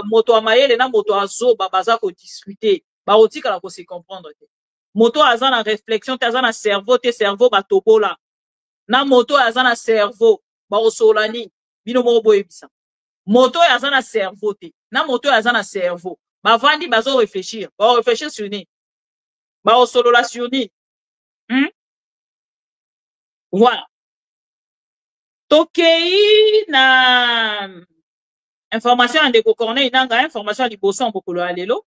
moto a mayele na moto azo baza ko discuter ba otika la ko se comprendre te moto aza na réflexion te aza na cerveau ba tobola na moto aza na cerveau ba osolani bino mo boyebisa moto aza na cerveau te na moto aza na cerveau ba vandi bazo réfléchir sur ni ba osolola sur ni voilà tokei na information en Ndeko Corneille nanga information à liboso en bokolo alelo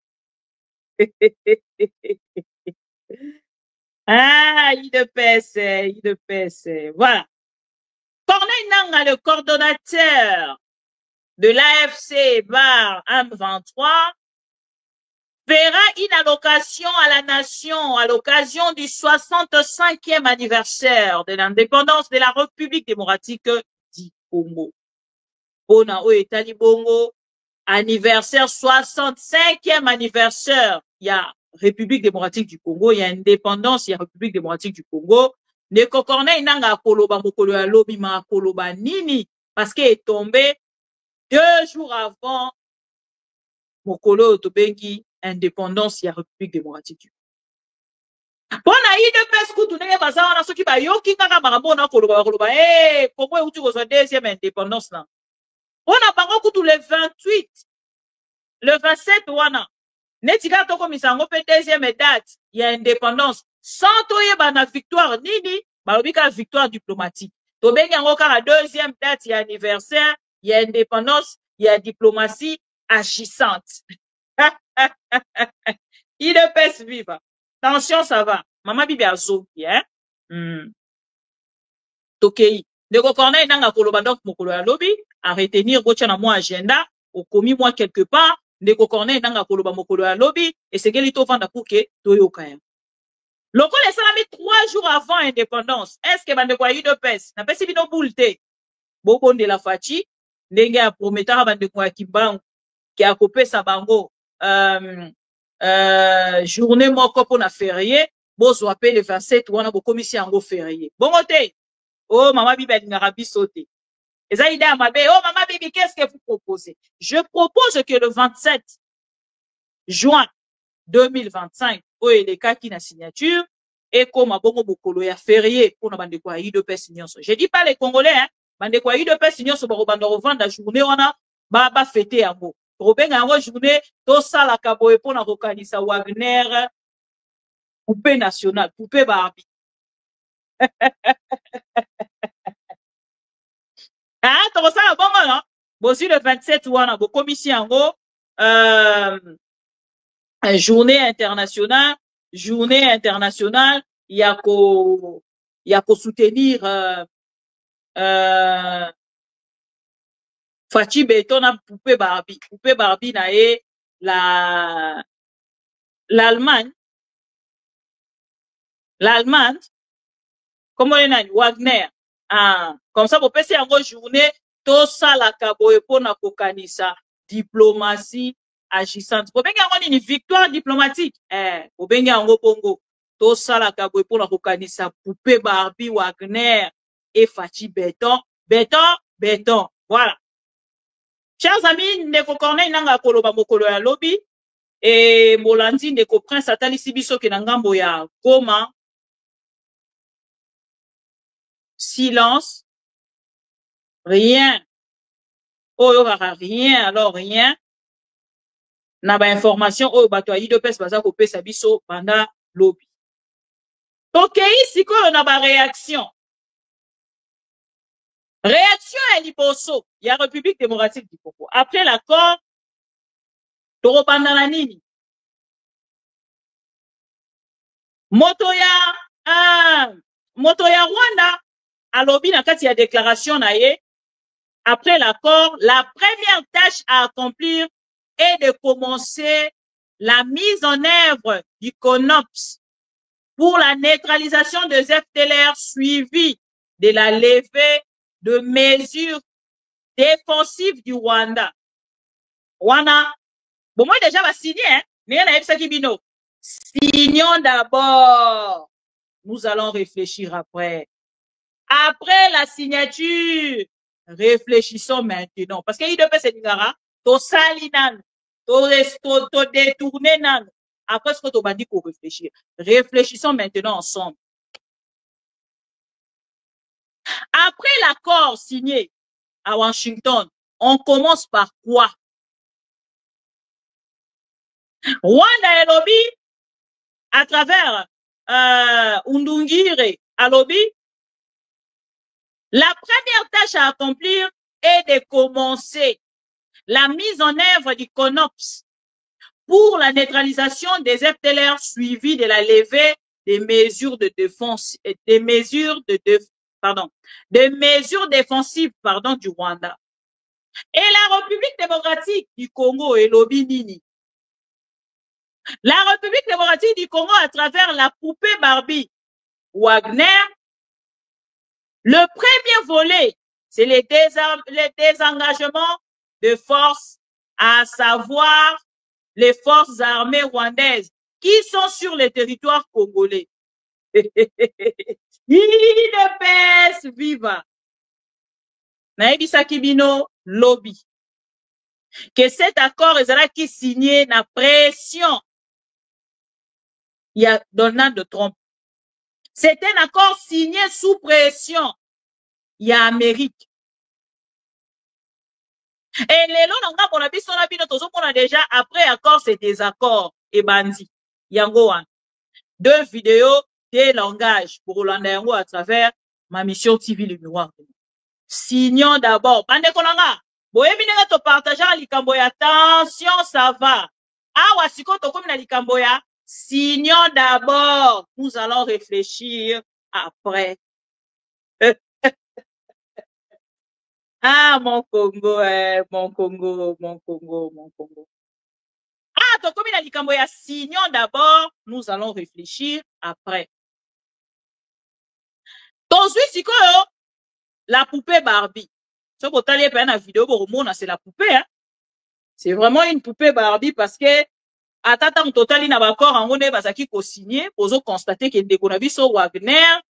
ah il de pèse voilà Corneille nanga le coordonnateur de l'AFC bar M23 fera une allocation à la nation à l'occasion du 65e anniversaire de l'indépendance de la République démocratique du Congo. Bona o etali bongo anniversaire 65e anniversaire, il y a République démocratique du Congo, il y a indépendance, il y a République démocratique du Congo. Ndeko Corneille nanga koloba mokolo ya lobi ma koloba nini parce qu'il est tombé 2 jours avant mokolo tobengi indépendance, il y a République démocratique du Congo. Bona ide pes kutu ndenge bazawa na soki ba yoki kaka makabona koloba Congo euti kozwa 2e indépendance na. Bona bango kutu le 28 le 27 wana netika toko misango pe 2e date il y a indépendance sans toyeba na victoire nini balobi ka victoire diplomatique to bengi yango kaka 2e date il y a anniversaire il y a indépendance il y a diplomatie agissante. Il est pèse viva. Attention, ça va. Maman bibi azoki, hein? Tokei. Ndeko Corneille nanga koloba donc mokolo ya lobi, à retenir gocha na moi agenda, au commis moi quelque part, Ndeko Corneille nanga koloba mokolo ya lobi, et c'est qu'elle to vanda kuke, toyoka ya. Loko les salami 3 jours avant indépendance, est-ce que bandeko ya de pèse, na pesi bino boulte, boko de la fachi, ndenge ya prometara bandeko ya kibangu, qui a coupé sa bango, journée moko pour na férié, bozo appelle le 27 ou on a commission en férié. Bon côté, oh maman bibi a sauté. Et ça idée à ma bé, oh maman bibi, qu'est-ce que vous proposez? Je propose que le 27 juin 2025, oh et les cas qui n'a signature, et comme à bongo bokolo ya férié pour na bande kwa de pes nyonso. Je dis pas les Congolais, hein, bande kwa de pes nyonso ba bande revendre la journée on a ba fêter yango. Robin yango journée to sala kaboye pour na kokanisa Wagner poupée nationale, poupée Barbie. Ah, to sala bongo non? Bon si le 27 wana bo commission yango journée internationale journée internationale ya ko soutenir Fachi Beton na poupée Barbie na ye l'Allemagne comment on dit Wagner comme ça pour passer en journée tout ça la kaboye pour na kokanisa diplomatie agissante pour benga ngoni une victoire diplomatique pour benga ngo bongo tout ça la kaboye pour na kokanisa poupée Barbie Wagner et Fachi Beton voilà. Chers amis, ndeko Corneille nanga koloba mokolo ya lobi et molandi ndeko Prince atali sibiso ke na ngambo ya Goma. Silence, rien. Oh, rien, alors rien. Na ba information oh bato ayi de pes baza ko pesa biso pendant lobi. Donc ici ko na ba réaction. Réaction à Liboso, il y a République démocratique du Congo. Après l'accord, Toro Pandalanini. Motoya Rwanda, à l'obi na kati ya déclaration na ye. Après l'accord, la première tâche à accomplir est de commencer la mise en œuvre du CONOPS pour la neutralisation des FDLR suivie de la levée de mesures défensives du Rwanda. Wana, bon moi déjà va signer, hein, mais on a Kibino. Signons d'abord. Nous allons réfléchir après. Après la signature, réfléchissons maintenant. Parce qu'il devait se dire, to sali nan, to détourner nan. Après ce que tu m'as dit pour réfléchir. Réfléchissons maintenant ensemble. Après l'accord signé à Washington, on commence par quoi? Rwanda et lobby, à travers Undungire à lobby, la première tâche à accomplir est de commencer la mise en œuvre du CONOPS pour la neutralisation des FDLR suivi de la levée des mesures de défense, des mesures défensives, du Rwanda. Et la République démocratique du Congo et lobby nini. La République démocratique du Congo à travers la poupée Barbie Wagner, le premier volet, c'est les désengagements de forces, à savoir les forces armées rwandaises qui sont sur le territoire congolais. IDPS viva. Naebisa Kibino lobby. Que cet accord est qui signé na pression. Il y a Donald Trump. C'est un accord signé sous pression. Il y a Amérique. Et les lois on a déjà après accord c'est désaccord et bandit. Yango one. 2 vidéos, 2 langages pour Hollande à travers ma mission TV Le Miroir. Signons d'abord. Bande konanga. Boye binega to partager likamboya. Attention, ça va. Awa siko to comme na likamboya. Signons d'abord. Nous allons réfléchir après. Ah, mon Congo, mon Congo, mon Congo, mon Congo. Ah, to comme na likamboya. Signons d'abord. Nous allons réfléchir après. Tozui siko yo. La poupée Barbie. Ce que tu as la vidéo, c'est la poupée. Hein? C'est vraiment une poupée Barbie parce que, à tant total, il n'a pas encore en on qui co-signé, pour constater qu'il y a sur Wagner,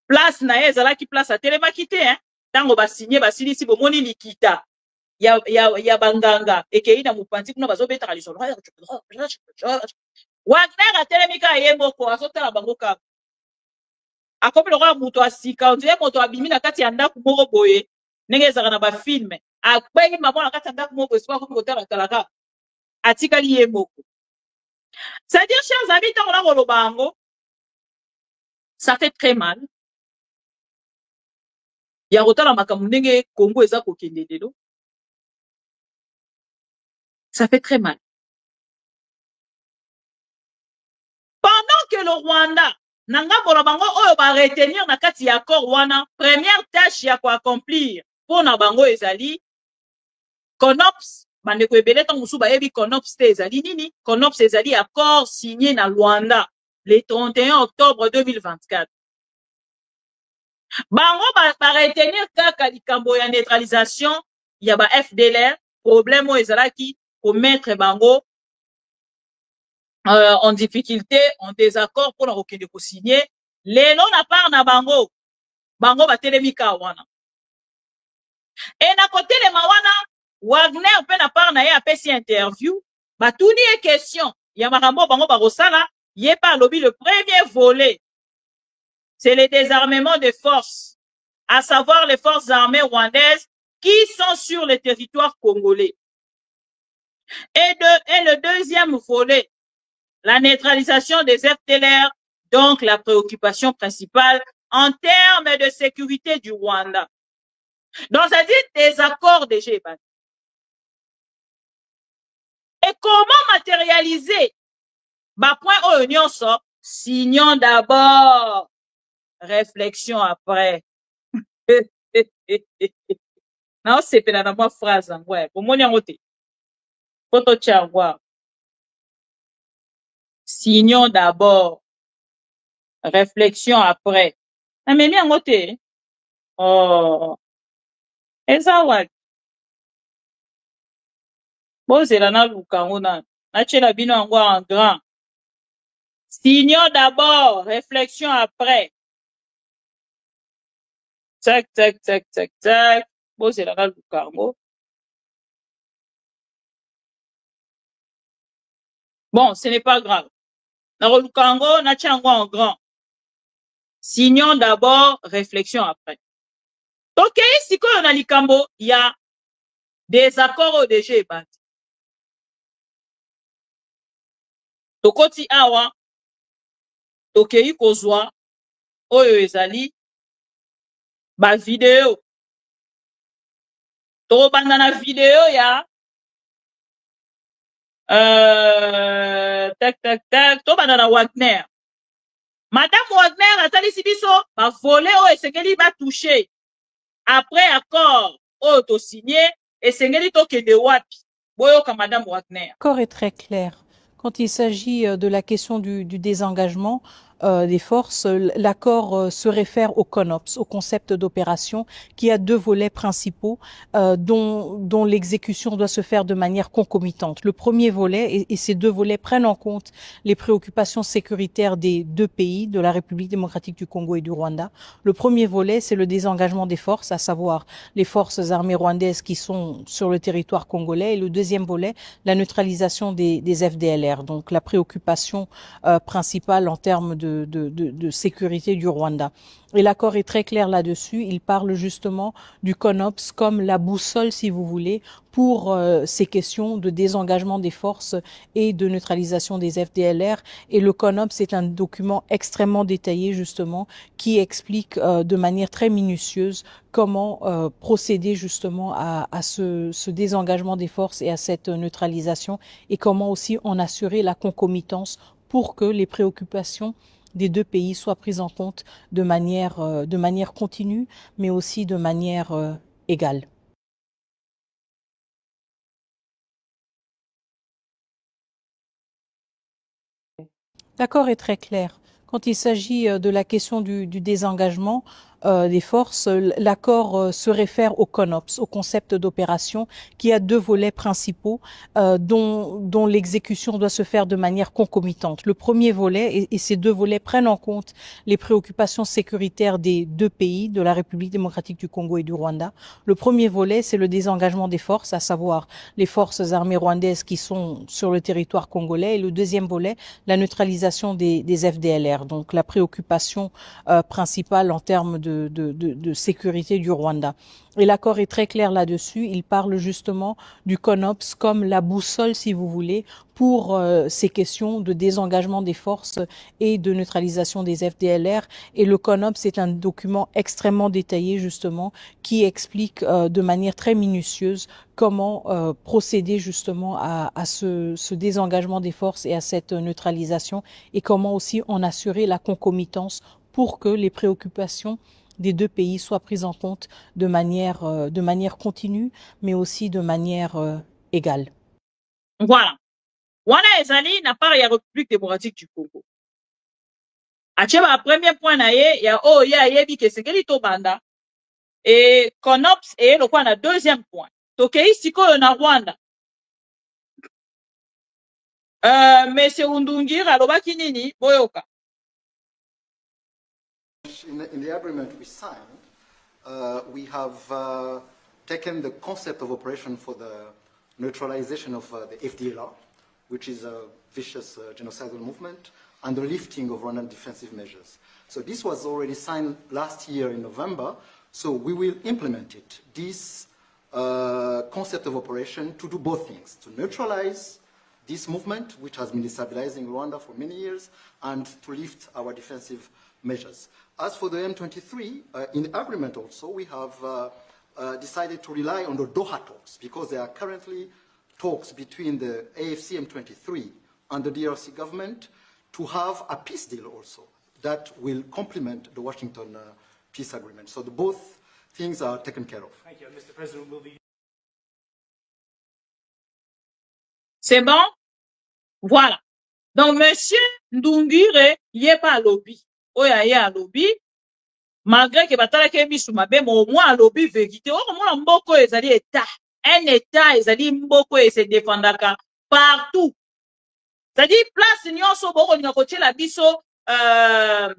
place nae, qui place à télémakité, hein. Tant on va signer, si bon moni likita. Il y a banganga, et qu'il y a moupanti, qu'on va zobéter à l'isole. Wagner a télémika et moko, a sauté la bangoka. Akopi lokwa muto asika ondire moto abimi na kati ya ndaku moko boye ndenge ezaka na ba film akwengi mama na kati ya ndaku moko espoir ko kotala talaka atikali ye moko. C'est-à-dire chers amis tant on a kolobango ça fait très mal. Ya kotala makambo ndenge Congo eza kokende lelo. Ça fait très mal. le Rwanda, nanga bona bango oyo ba retenir na kati ya accord wana, première tâche ya ko accomplir pour na bango ezali CONOPS, bandeko ebele tango musu bayebi CONOPS te ezali nini? CONOPS ezali accord signé na Rwanda le 31 octobre 2024. Bango ba retenir kaka likambo ya neutralisation ya ba FDLR, problème o ezalaki ko mettre bango en difficulté, en désaccord pour la kokende ko signer. Lelo na part na bango, bango ba telemi ka wana. Et na côté le mawana, Wagner pe na part na ye apesi interview, batuni e question, ya makambo bango ba rosala, ye pa lobi le premier volet. C'est le désarmement des forces, à savoir les forces armées rwandaises qui sont sur le territoire congolais. Et le deuxième volet, la neutralisation des FDLR, donc la préoccupation principale en termes de sécurité du Rwanda. Donc, ça dit des accords de G20. Et comment matérialiser? Bah, point au union sort, signons d'abord, réflexion après. Non, c'est pas dans ma phrase, ouais, pour mon yangote. Photo tchagwa. Signons d'abord, réflexion après. Ah, mais yangote. Oh. Et ça, ouais. Bon, c'est la na chela bino en grand. Signons d'abord, réflexion après. Tac, tac, tac, tac, tac. Bon, c'est la Lukango. Bon, ce n'est pas grave. Dans Lukango, na chango en grand. Signons d'abord, réflexion après. Donc, ici, quand on a Likambo, il y a des accords au DG Bati. Tokoti awa, tokei kozwa, oyo ezali, ba vidéo. To banda na vidéo ya, tac, tac, tac, to banda na Wagner. Madame Wagner, atali sibiso, ba volé o esengeli ba touché. Après accord, o to signé, esengeli to kende wapi. Boyoka Madame Wagner. L'accord est très clair. Quand il s'agit de la question du désengagement des forces, l'accord se réfère au CONOPS, au concept d'opération, qui a deux volets principaux dont l'exécution doit se faire de manière concomitante. Le premier volet, et ces deux volets prennent en compte les préoccupations sécuritaires des deux pays, de la République démocratique du Congo et du Rwanda. Le premier volet, c'est le désengagement des forces, à savoir les forces armées rwandaises qui sont sur le territoire congolais. Et le deuxième volet, la neutralisation des FDLR, donc la préoccupation principale en termes de sécurité du Rwanda. Et l'accord est très clair là-dessus. Il parle justement du CONOPS comme la boussole, si vous voulez, pour ces questions de désengagement des forces et de neutralisation des FDLR. Et le CONOPS est un document extrêmement détaillé, justement, qui explique de manière très minutieuse comment procéder justement à ce désengagement des forces et à cette neutralisation, et comment aussi en assurer la concomitance pour que les préoccupations des deux pays soient prises en compte de manière continue, mais aussi de manière égale. L'accord est très clair. Quand il s'agit de la question du désengagement des forces, l'accord se réfère au CONOPS, au concept d'opération, qui a deux volets principaux dont l'exécution doit se faire de manière concomitante. Le premier volet, et ces deux volets prennent en compte les préoccupations sécuritaires des deux pays, de la République démocratique du Congo et du Rwanda. Le premier volet, c'est le désengagement des forces, à savoir les forces armées rwandaises qui sont sur le territoire congolais. Et le deuxième volet, la neutralisation des FDLR, donc la préoccupation principale en termes de de sécurité du Rwanda. Et l'accord est très clair là-dessus. Il parle justement du CONOPS comme la boussole, si vous voulez, pour ces questions de désengagement des forces et de neutralisation des FDLR. Et le CONOPS est un document extrêmement détaillé, justement, qui explique de manière très minutieuse comment procéder justement à ce désengagement des forces et à cette neutralisation, et comment aussi en assurer la concomitance pour que les préoccupations des deux pays soient prises en compte de manière continue, mais aussi de manière égale. Voilà. Wana ezali na part ya République démocratique du Congo. Acheba premier point na ye ya ya yebi ke sekeli to banda. Et CONOPS et le quoi na deuxième point. Tokei sikoyo na Rwanda. Monsieur Undungira alobaki nini boyoka. In the agreement we signed, we have taken the concept of operation for the neutralization of the FDLR, which is a vicious genocidal movement, and the lifting of Rwandan defensive measures. So this was already signed last year in November, so we will implement it, this concept of operation, to do both things, to neutralize this movement, which has been destabilizing Rwanda for many years, and to lift our defensive measures. As for the M23, in the agreement also, we have decided to rely on the Doha talks, because there are currently talks between the AFC M23 and the DRC government to have a peace deal also that will complement the Washington peace agreement. So both things are taken care of. Thank you. Mr. President, will the... C'est bon? Voilà. Donc, monsieur Ndungire, il est pas à lobby. Oya ye à lobby. Malgré que batala ke bisu mabe, mais au moins à lobby vérité. Au moins, mboko ezali état. Un état ezali mboko et se défendaka partout. C'est-à-dire, place nyonso boko ni koche la biso ba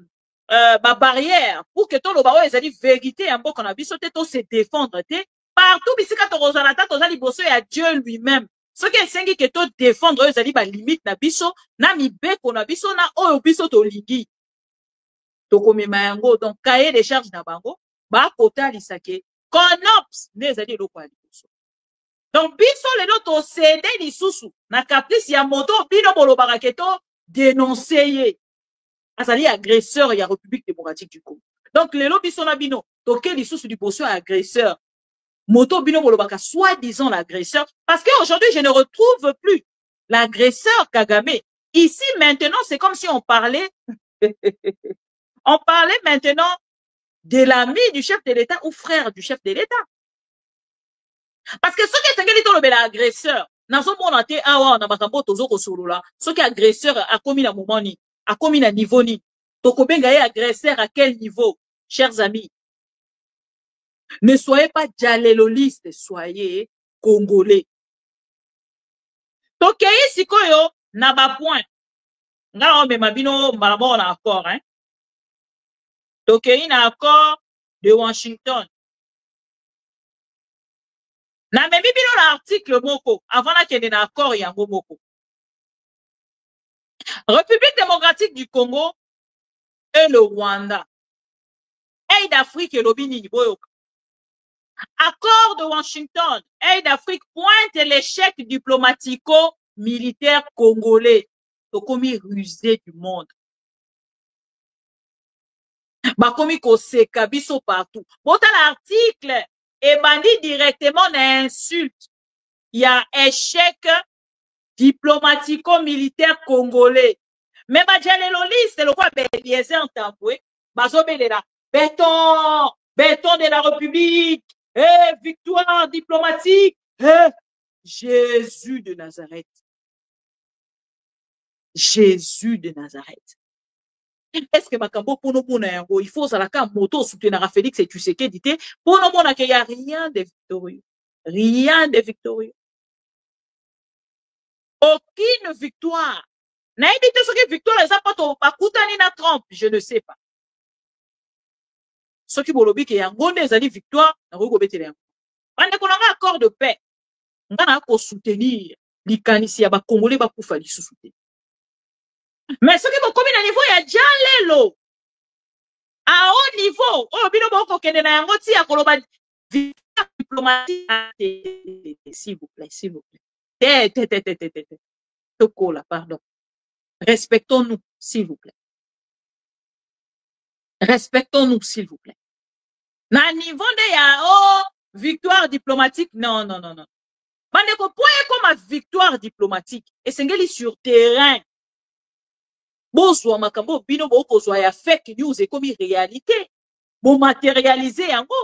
barrière pour que tout le bao ezali vérité en mboko na biso te to se défendre te. Partout bisika to rozala ta to zali boso ya Dieu lui-même. Ce qui est sengi que to défendre ezali ba limite na biso na mibeko na biso na oyo biso to lingi. To komema yango donc cahier des charges na bango ba kota lisake CONOPS ne ezali eloko ya liboso. Donc biso lelo to cédé lisusu na caprice ya moto bino bolobaka ke to dénoncer ye azali agresseur ya République démocratique du Congo. Donc lelo biso na bino to ke lisusu liboso ya agresseur moto bino bolobaka soi-disant l'agresseur, parce qu'aujourd'hui je ne retrouve plus l'agresseur Kagame. Ici maintenant c'est comme si on parlait on parlait maintenant de l'ami du chef de l'État ou frère du chef de l'État. Parce que ce qui est un agresseur, nazo monate awa na bakambo tozo ko solola, ce qui est agresseur a commis na moment ni, a commis na niveau ni. Toko benga ye agresseur à quel niveau, chers amis? Ne soyez pas dialéloliste, soyez congolais. Tokei sikoyo na ba point. Nga o me mabino malabo na accord hein. Tokei na accord de Washington. Na memi bino l'article moko avant na kende na accord yango moko. République démocratique du Congo et le Rwanda. Aide d'Afrique et l'Obini boyoka. Accord de Washington. Aide d'Afrique pointe l'échec diplomatico-militaire congolais. Tokomi rusé du monde. Bakomi koseka biso partout. Bota l'article et bandit directement l'insulte. Il y a échec diplomatico-militaire congolais. Mais badjaleloliste, le quoi Eliezer Ntambwe, bazobelela béton, béton de la République, victoire diplomatique, Jésus de Nazareth. Jésus de Nazareth. Est-ce que Makambo pour nous yango il faut salaka moto soutenir Félix et Tshisekedi dit pour nous mona qu'il y a rien de victorieux. Rien de victorieux. Aucune victoire. Na évité ce que victoire les apato pakutani na Trump, je ne sais pas. Ce qui bolobi que yango ezali victoire na ko betele yango. Bande ko nga accord de paix. Ngana ko soutenir likanisi ya ba Congolais ba kufa lisusu. Mais ce qui est commis à niveau, il y a déjà l'élo. À haut niveau, oh, bino boko kende na yango ti ya koloba diplomatique, s'il vous plaît, s'il vous plaît. Tokola, pardon. Respectons-nous, s'il vous plaît. Respectons-nous, s'il vous plaît. Na niveau de ya, oh, victoire diplomatique, non, non, non, non. Bandeko, point comme victoire diplomatique, et sengeli sur terrain. Bozwa makambo bino boko zwa ya fake news et comme réalité. Bon matérialiser yango.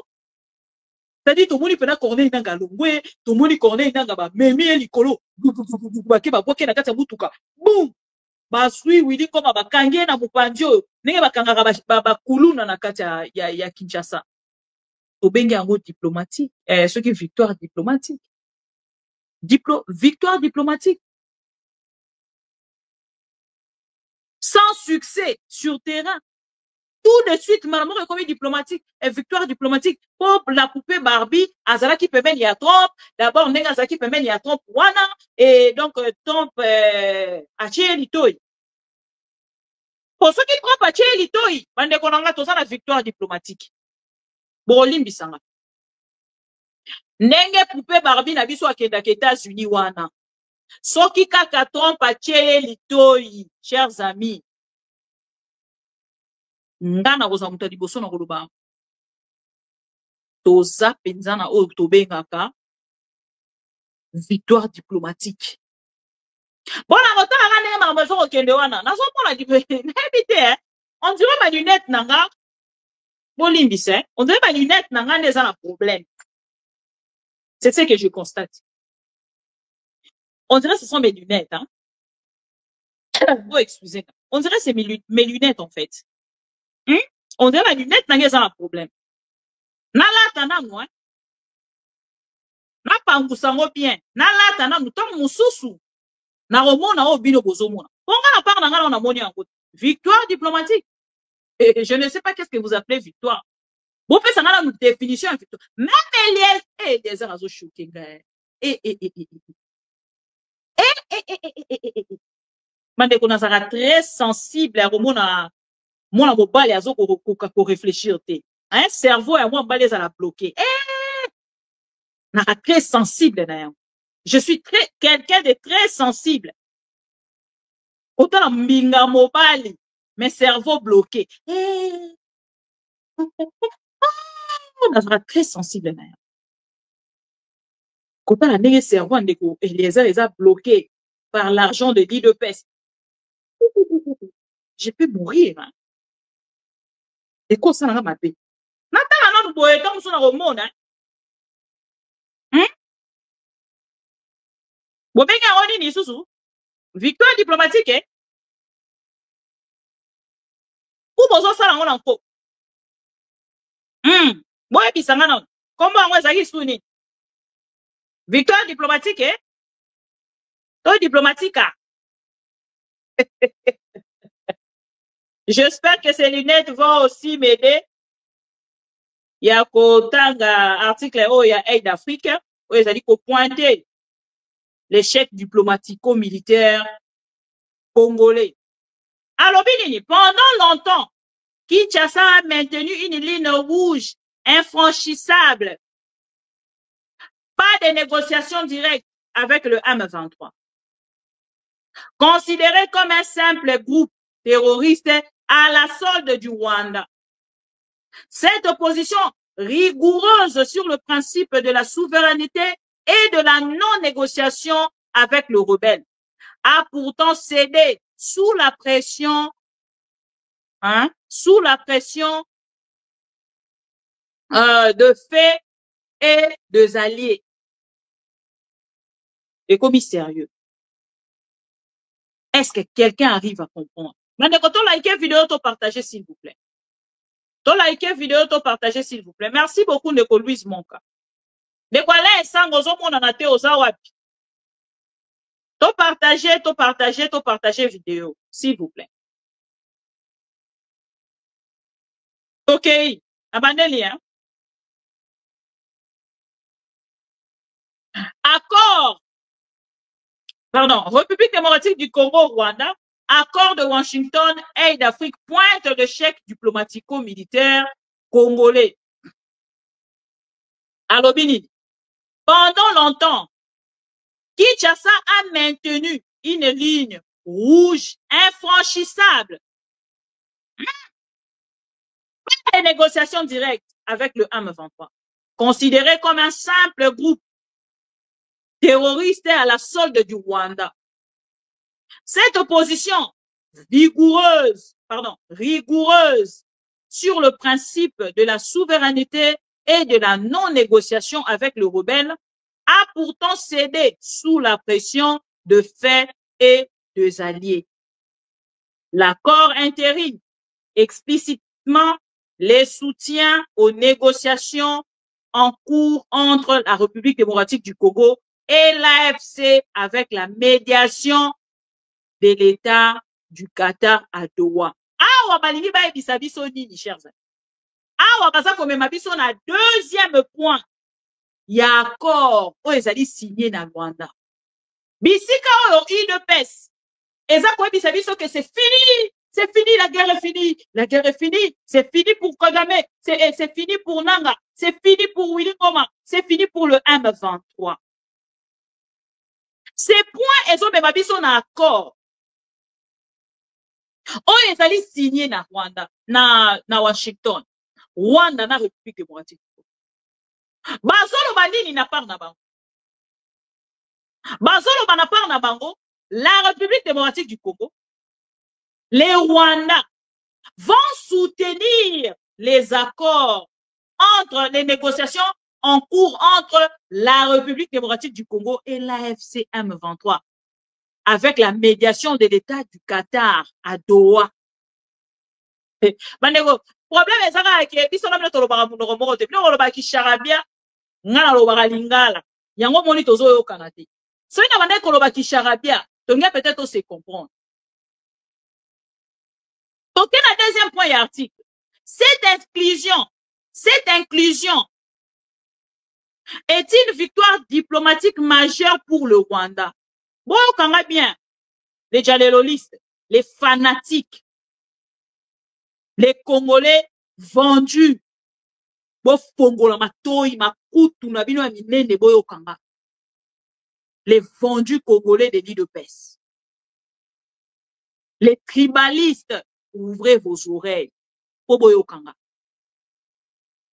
C'est-à-dire tout monde pena corneille nanga longwe, tout monde corneille nanga ba memi likolo. Ba ke ba boke na kati ya mutuka. Boum. Ba sui wili koma ba kange na mupandio. Nenge ba kangaka ba kuluna na kati ya Kinshasa. To bengi yango diplomatique. Ce qui est victoire diplomatique. Victoire diplomatique. Sans succès sur terrain. Tout de suite, maman comme diplomatique et victoire diplomatique. Pour la poupée Barbie, Azala qui peut mener à Trump. D'abord, Nenga Azala qui peut mener à Trump, Wana. Et donc, Trump, Achie Litoy. Pour ceux qui Trump, Achie Litoy, bande konanga toza la victoire diplomatique. Bolim bisanga. Nenge poupée Barbie na biso akenda ke États-Unis wana. Soki kaka Trump Achie Litoy, chers amis. Ngana koza muta liboso na koloba toza penza na oyo tobengaka victoire diplomatique. Bona kotala nga ndenge makambo ezokokende wana nazomona nayebi te on dirait ma lunette nanga bolimbisa on dirait ma lunette nanga nde eza na problème. C'est ce que je constate. On dirait que ce sont mes lunettes, hein. Oh, excusez. On dirait que c'est mes lunettes en fait. On dirait ma lunette nanga eza na problème. Nalata nango, hein. Napangusa ngo bien. Nalata nango to mususu. Na romona o bino bozomona. Ponga na part nanga na moni yango. Victoire diplomatique. Et je ne sais pas qu'est-ce que vous appelez victoire. Bon fait ça na une définition de victoire. Même les azo choqué gars. Mande ko nazara très sensible à romona mona mobali azo ko réfléchir te. Un cerveau et moi balé à la bloquer. Na très sensible na. Je suis quelqu'un de très sensible. Autant la mbinga mobali, mes cerveaux bloqués. On sera très sensible na. Autant la nege cerveau ndeko les a bloqués par l'argent de l'île de peste. Je peux mourir. Hein. Et quoi ça n'a pas fait? Natala na boye comme ça na romona. Bobenga oni ni susu. Victoire diplomatique, eh? Ou bozo sala ngona nko. Boye bisanga na. Comment on ezaki suni? Victoire diplomatique, eh? To diplomatique. J'espère que ces lunettes vont aussi m'aider. Il y a un article il y a Aide d'Afrique où ils ont dit qu'on pointer l'échec diplomatico-militaire congolais. Alors, pendant longtemps, Kinshasa a maintenu une ligne rouge infranchissable. Pas de négociations directes avec le M23. Considéré comme un simple groupe terroriste à la solde du Rwanda. Cette opposition rigoureuse sur le principe de la souveraineté et de la non-négociation avec le rebelle a pourtant cédé sous la pression, de faits et de alliés. Et comme sérieux. Est-ce que quelqu'un arrive à comprendre? Maintenant, quand on like la vidéo, to partager s'il vous plaît. To like la vidéo, to partager s'il vous plaît. Merci beaucoup, Ndeko Louise Monka. Ndeko Alain Sango Zomona na te ozawapi. To partager vidéo, s'il vous plaît. Ok, abandonnez, hein. Accord. Pardon, République démocratique du Congo, Rwanda, accord de Washington, aide d'Afrique pointe l'échec diplomatico-militaire congolais. Alobini, pendant longtemps, Kinshasa a maintenu une ligne rouge infranchissable. Pas de négociations directes avec le M23, considéré comme un simple groupe terroriste à la solde du Rwanda. Cette opposition rigoureuse sur le principe de la souveraineté et de la non-négociation avec le rebelle a pourtant cédé sous la pression de faits et de alliés. L'accord intérim explicitement les soutiens aux négociations en cours entre la République démocratique du Congo et l'AFC avec la médiation de l'État du Qatar à Doha. Awa balingi ba ebisa biso nini, chers amis. Awa baza komema biso na deuxième point. Ya accord oyo ezali signé na Rwanda. Bisika oyo UDPS eza koyebisa biso que c'est fini. C'est fini, la guerre est finie. La guerre est finie. C'est fini pour Kagame. C'est fini pour Nanga. C'est fini pour Willy Ngoma. C'est fini pour le M23. Ces points, ils ont même mis son accord. Oh, ils allaient signer na Rwanda, na Washington. Rwanda na République démocratique. Bazolo banini na part na bango. Bazolo bana part na bango, la République démocratique du Congo. Les Rwandais vont soutenir les accords entre les négociations en cours entre la République démocratique du Congo et l'AFC M23 avec la médiation de l'État du Qatar à Doha. Bandeko, problème est ça que biso na mleto lobaka munoko moko te bino lobaka ki charabia ngana lobaka lingala yango moni tozo yo kanate. So ina bandeko lobaka ki charabia tongia peut-être se comprendre. Donc, le deuxième point article, cette inclusion est une victoire diplomatique majeure pour le Rwanda. Bon, quand même bien, les jalélolistes, les fanatiques, les Congolais vendus, les vendus Congolais de l'UDPS, les tribalistes, ouvrez vos oreilles.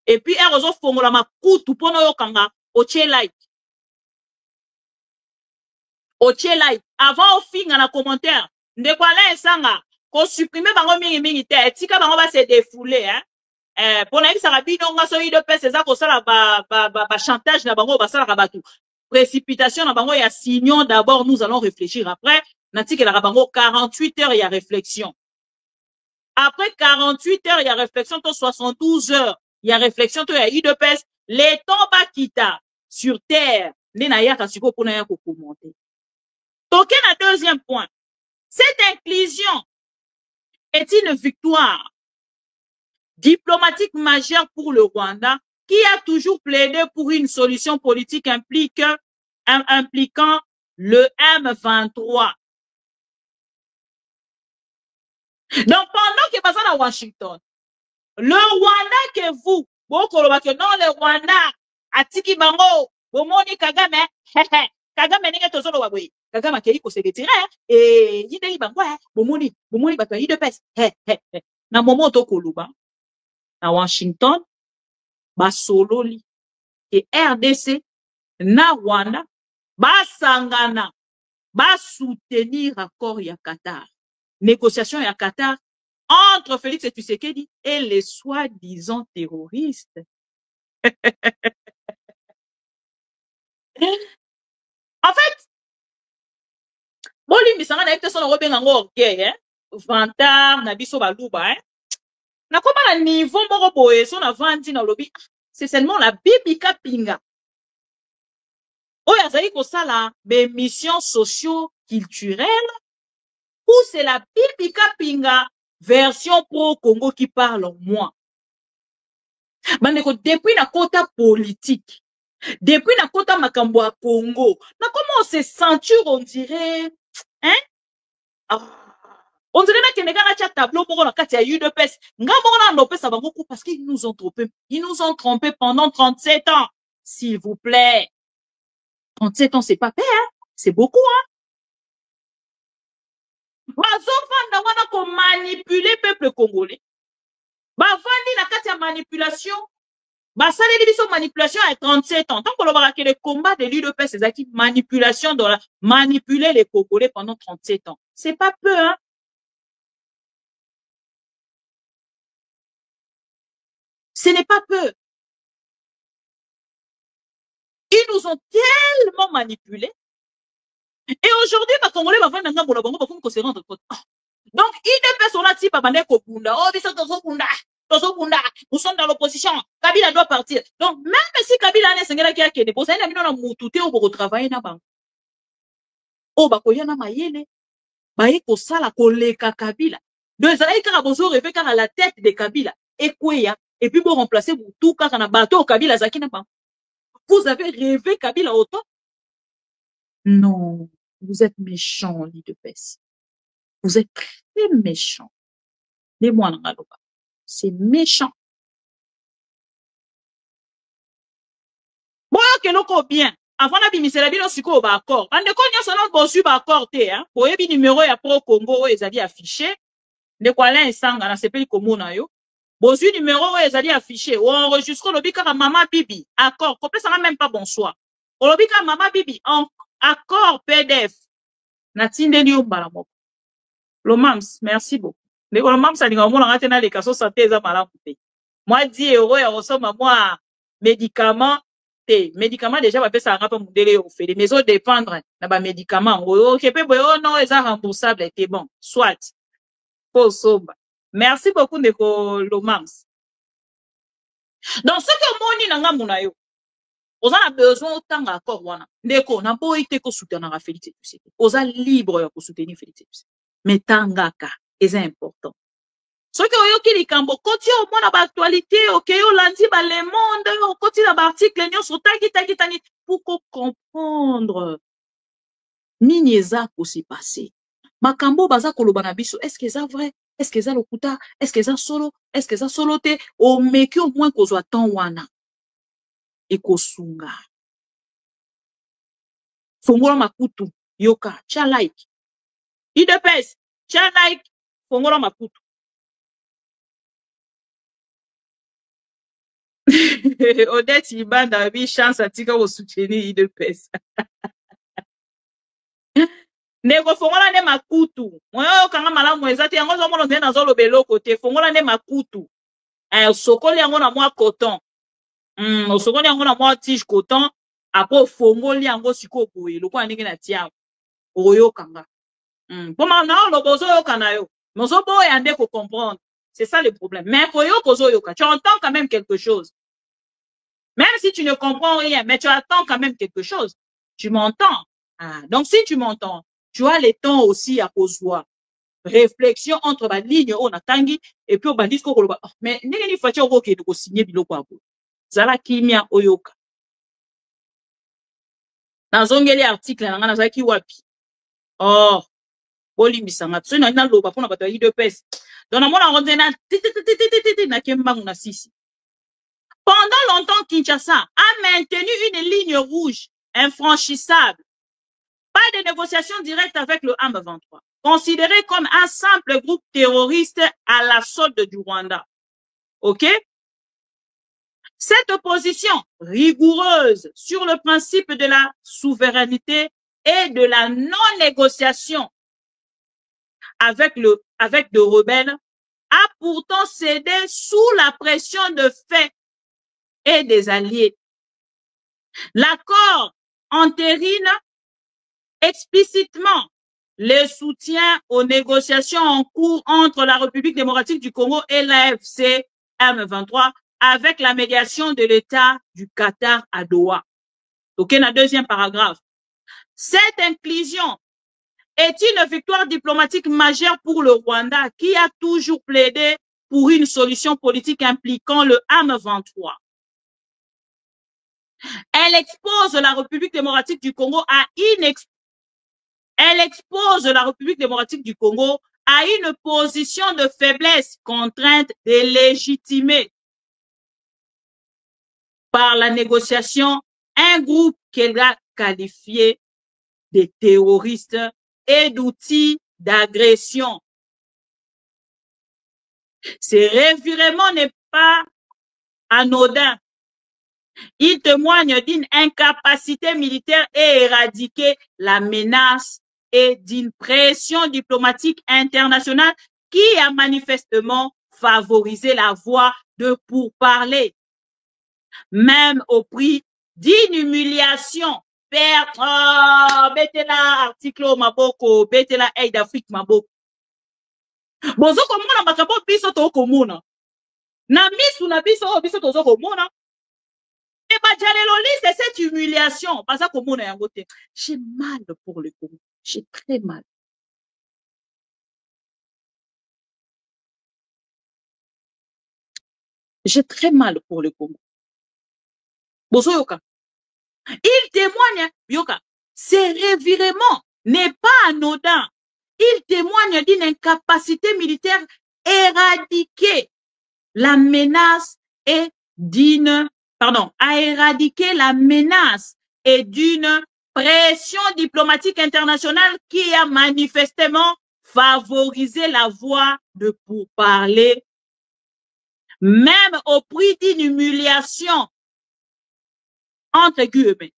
Et puis, erozo fongola makutu pono yokanga, oche like. Oche like. Avant, au fin, dans la commentaire, ndekwala esanga, ko supprimer bango mingi te, tika bango ba se défouler, hein. Pour na yisa rabino, nga so yido pese za ko sala ba chantage na bango, ba sala rabatu. Précipitation na bango ya signon, d'abord, nous allons réfléchir. Après, natika la bango 48 heures, il y a réflexion. Après 48 heures, il y a réflexion, 72 heures, il y a réflexion, il y a UDPS, les tombes kita sur terre, les naïaka siko pour naïaka commenter. Donc, un deuxième point. Cette inclusion est une victoire diplomatique majeure pour le Rwanda qui a toujours plaidé pour une solution politique impliquant le M23. Donc, pendant que passe à Washington, le Rwanda que vous, non, le Rwanda, atiki bango, bomoni Kagame, Kagame nige tozolo wabwe, Kagame kei ko se retire, et yide bango, bomoni bato yi de pes, na momo to koluba, na Washington, ba solo li, et RDC, na Rwanda, ba sangana, ba soutenir accord ya Qatar. Négociation à Qatar entre Félix Tshisekedi et les soi-disant terroristes. En fait, bon, lui, ça n'a été son robin en orgueil, hein. Vantard, Nabiso Balouba, hein. Na comment la niveau moroboé, son avanti na lobby, c'est seulement la bibika pinga. Oh, y'a zaï ko ça la, mes missions socio-culturelles. Ou c'est la Bibika Pinga version pro-Congo qui parle en moi. Depuis la quota politique, depuis la quota makambo à Congo, na comment on se sentir, on dirait, hein? Ah, On dirait que les gars ont tableau pour la carte, il y a eu de peste. Parce qu'ils nous ont trompés. Ils nous ont trompés pendant 37 ans. S'il vous plaît. 37 ans, c'est pas pire, hein? C'est beaucoup, hein? Bazofanda wana ko manipuler peuple congolais. Bavandi na kati ya manipulation. Basaleli biso manipulation à 37 ans. Tant qu'on aura que le combat de l'UDPS, c'est qui manipulation dans la manipuler les Congolais pendant 37 ans. C'est pas peu, hein? Ce n'est pas peu. Ils nous ont tellement manipulés. Et aujourd'hui, les Congolais vont faire un bon bango pour se rendre compte. Donc, UDPS on a dit babande ko bunda. Oh, biso tozo bunda. Nous sommes dans l'opposition. Kabila doit partir. Donc, même si Kabila n'est sengela qui a kene, vous savez, nous avons moututé au pour travailler na banque. Oh, bakoya na mayele. Baye ko sala koleka Kabila. Deux années car bozo rêver car à la tête de Kabila. Et quoi, et puis vous remplacer tout car on a bateau Kabila zaki na banque. Vous avez rêvé Kabila autant? Non, vous êtes méchants, l'UDPS. Vous êtes très méchants. Les mois dans l'Aloba. C'est méchant. Moi, que l'on bien. Avant la bimisela bino siko ba accord. Ande ko nyoso na bosu ba accord te, hein. Pour yebi numéro ya pro Congo ezali affiché. De quoi là esanga na sepeli komona yo. Bosu numéro ezali affiché. Ou enregistre lobi kaka mama bibi. Accord. Kopé ça même pas bonsoir. O lobi kaka mama bibi en accord PDF. Na tindeli yo mbala moko. Lomams, merci beaucoup. Le Lomams a dit qu'on a raté dans les cas santé za malamu te. Moi 10 € ya ressemble moi médicaments te. Médicaments déjà va ça rapport modèle au fait. Mais au dépendre na ba médicaments. OK pe boyo non est remboursable était bon. Soit. Pour soba. Merci beaucoup de Lomams. Donc ce que moni nanga muna yo. On a besoin autant d'accord wana. Ndeko na boy te ko soutenir la Félix Tshisekedi. On a libre ya ko soutenir Félix Tshisekedi. Mais tangaka est important. Ce que vous avez dit, côté au moins dans l'actualité, ok, au lundi, le monde, au côté dans l'article, nous sommes tagi, pour comprendre. Ninyeza pour s'y passer. Makambo baza kolobana biso, est-ce que c'est vrai? Est-ce que c'est lokuta? Est-ce que c'est solo? Est-ce que c'est soloté? Au meki au moins qu'on soit tant wana. Et kosunga. Fongola makutu, yoka, cha like. IDPS, cha like, fongola makutu. Odette Ibanda a eu chance à tirer au soutien IDPS. Nego fongola ne makutu. Moyo kanga malamu ezati yango zo mono ndena zo lobelo côté fongola ne makutu. Sokoli yango na moi coton. Sokoli yango na moi tige coton. Apo fongoli yango siko boye. Lokwa ndenge na tia. Oyo kanga. Poma na lobozo yo kana yo. Mozo boye ande ko comprendre. C'est ça le problème. Mais koyo kozo yoka. Tu entends quand même quelque chose. Même si tu ne comprends rien, mais tu attends quand même quelque chose. Tu m'entends. Ah, donc, si tu m'entends, tu as le temps aussi à poser. Réflexion entre la ligne on a tangi et puis on va dire qu'on va. Mais n'est-ce pas que tu as signé biloko à vous. Zala kimia oyoka. Dans un article, on a zaki wapi. Oh, bolimbisanga. Tu n'as pas l'oba pour na bataille de peste. Donc, on a rendu na kembang na sisi. Pendant longtemps, Kinshasa a maintenu une ligne rouge infranchissable. Pas de négociation directe avec le M23, considéré comme un simple groupe terroriste à la solde du Rwanda. OK? Cette opposition rigoureuse sur le principe de la souveraineté et de la non-négociation avec de rebelles a pourtant cédé sous la pression de faits et des alliés. L'accord entérine explicitement le soutien aux négociations en cours entre la République démocratique du Congo et l'AFC M23 avec la médiation de l'État du Qatar à Doha. OK, dans le deuxième paragraphe. Cette inclusion est une victoire diplomatique majeure pour le Rwanda qui a toujours plaidé pour une solution politique impliquant le M23. Elle expose la République démocratique du Congo à une position de faiblesse contrainte de légitimer par la négociation un groupe qu'elle a qualifié de terroristes et d'outils d'agression. Ce revirement n'est pas anodin. Il témoigne d'une incapacité militaire et éradiquer la menace et d'une pression diplomatique internationale qui a manifestement favorisé la voie de pourparlers, même au prix d'une humiliation. Betela article maboko, betela aide d'Afrique maboko. Bozo komona makambo biso to komona. Na misu na biso biso tozo komona. Et bah Jaleloli, c'est cette humiliation. Parce que komona yango te. J'ai mal pour le Congo. J'ai très mal. J'ai très mal pour le Congo. Bozo yoka. Il témoigne, yoka, ce revirement n'est pas anodin. Il témoigne d'une incapacité militaire éradiquer la menace et d'une, à éradiquer la menace et d'une pression diplomatique internationale qui a manifestement favorisé la voie de pourparlers, même au prix d'une humiliation entre guillemets,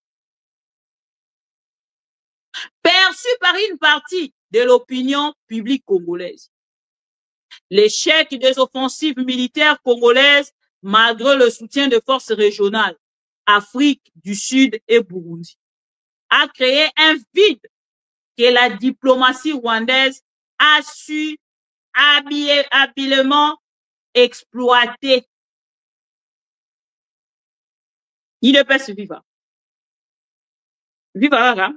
perçu par une partie de l'opinion publique congolaise. L'échec des offensives militaires congolaises, malgré le soutien de forces régionales, Afrique du Sud et Burundi, a créé un vide que la diplomatie rwandaise a su habilement exploiter. Il ne peut se vivre. Viva Rara.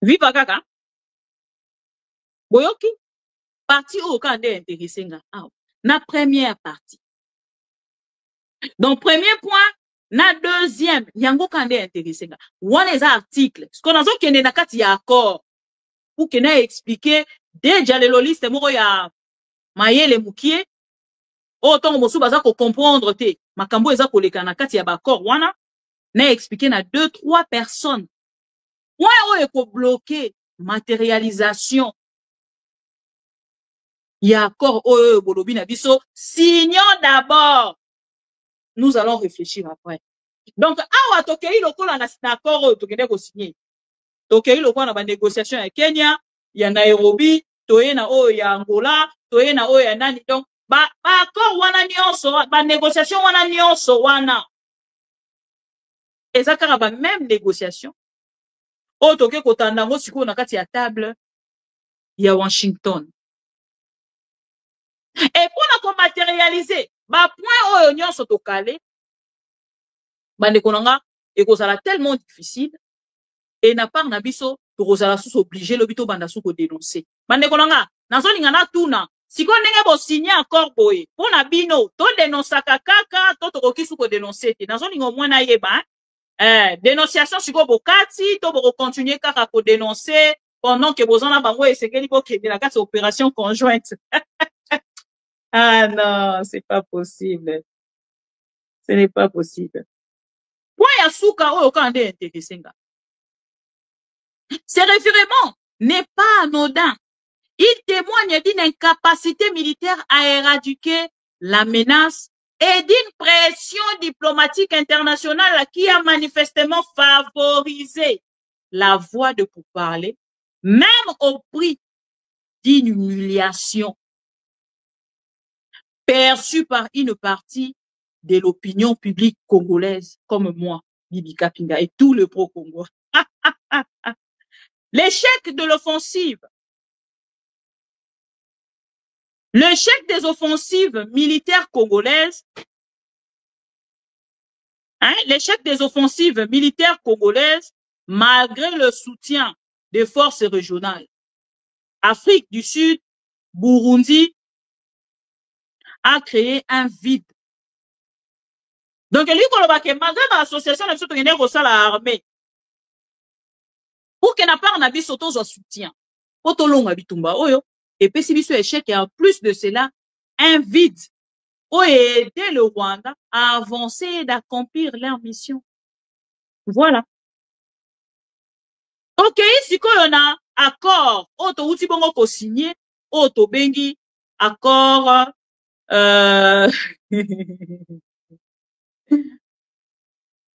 Viva Kaka. Boyoki. Partie au cas d'intéressé. Na première partie. Donc, premier point, na deuxième, yango kande intéressé. One est article. Ce qu'on a dit qu'il y a un accord. Pour qu'il ait expliqué, déjà le liste, moro ya Mayele Mukie, autant mosu baza ko comprendre te, makambo eza ko leka na kati ya bakor wana, na expliqué na 2-3 personnes. Point est ko bloquer matérialisation. Ya accord bolobi na biso, signons d'abord. Nous allons réfléchir après. Donc, awa tokei lokola na accord tokende ko signer. Tokei lokola na négociation ya Kenya, ya Nairobi, toye na o ya Angola, toye na o ya nani. Donc, accord wana nyonso, négociation wana nyonso wana. Ezaka ba même négociation. O toke kotanda ngo siko na kati ya table ya Washington. Et pour la matérialiser, point oyo nyonso tokale, bandekonanga, et kozala tellement difficile, et na part na biso, to kozala sous obligé, le bito banda sous ko dénoncer. Bandekonanga, nazo lingana tuna, siko ndenge bo signer accord boye, pour na bino, to dénonçaka kaka, to tokoki sous ko dénoncer te, nazo lingo mwana yeba, dénonciation siko bokati, to boko continuer kaka ko dénoncer, pendant que bozana bango esengeli bo kende na kati opération conjointe. Ah non, c'est pas possible. Ce n'est pas possible. Point yasuka oyo kande intéressé nga. Ce référendum n'est pas anodin. Il témoigne d'une incapacité militaire à éradiquer la menace et d'une pression diplomatique internationale qui a manifestement favorisé la voie de pourparlers, même au prix d'une humiliation perçue par une partie de l'opinion publique congolaise, comme moi, Bibi Kapinga, et tout le pro-Congo. L'échec de l'offensive, l'échec des offensives militaires congolaises, l'échec des offensives militaires congolaises, malgré le soutien des forces régionales, Afrique du Sud, Burundi, a créé un vide. Donc, malgré l'association de l'armée, Pour que na part na biso tozwa soutien. Po tolonga bitumba oyo. Et puis si biso échec et en plus de cela, un vide pour aider le Rwanda à avancer et d'accomplir leur mission. Voilà. Ok, ici on a accord, auto outil bongo ko signé, auto bengi accord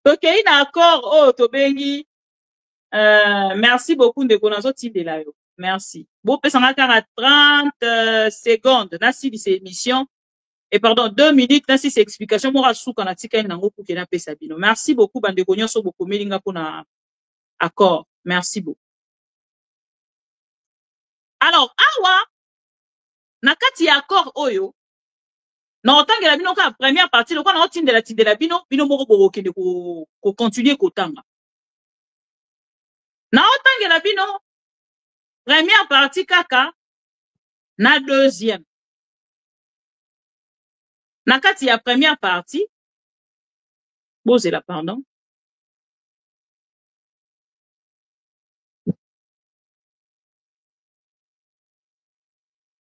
ok, il a accord auto bengi merci beaucoup de konazo de la yo. Merci. Bon, pesanga 30 secondes dans cette émission. Et pardon, 2 minutes dans cette explication. Moi, je suis en train de merci beaucoup, bande de so beaucoup melinga pour na accord. Merci beaucoup. Alors, awa, nakati accord oyo, na otangela bino ka première partie, le quoi na otindela bino, bino moko boke de ko continuer kotanga. Na otangela bino, première partie kaka, na deuxième. Nakati ya première partie, bozela la pardon.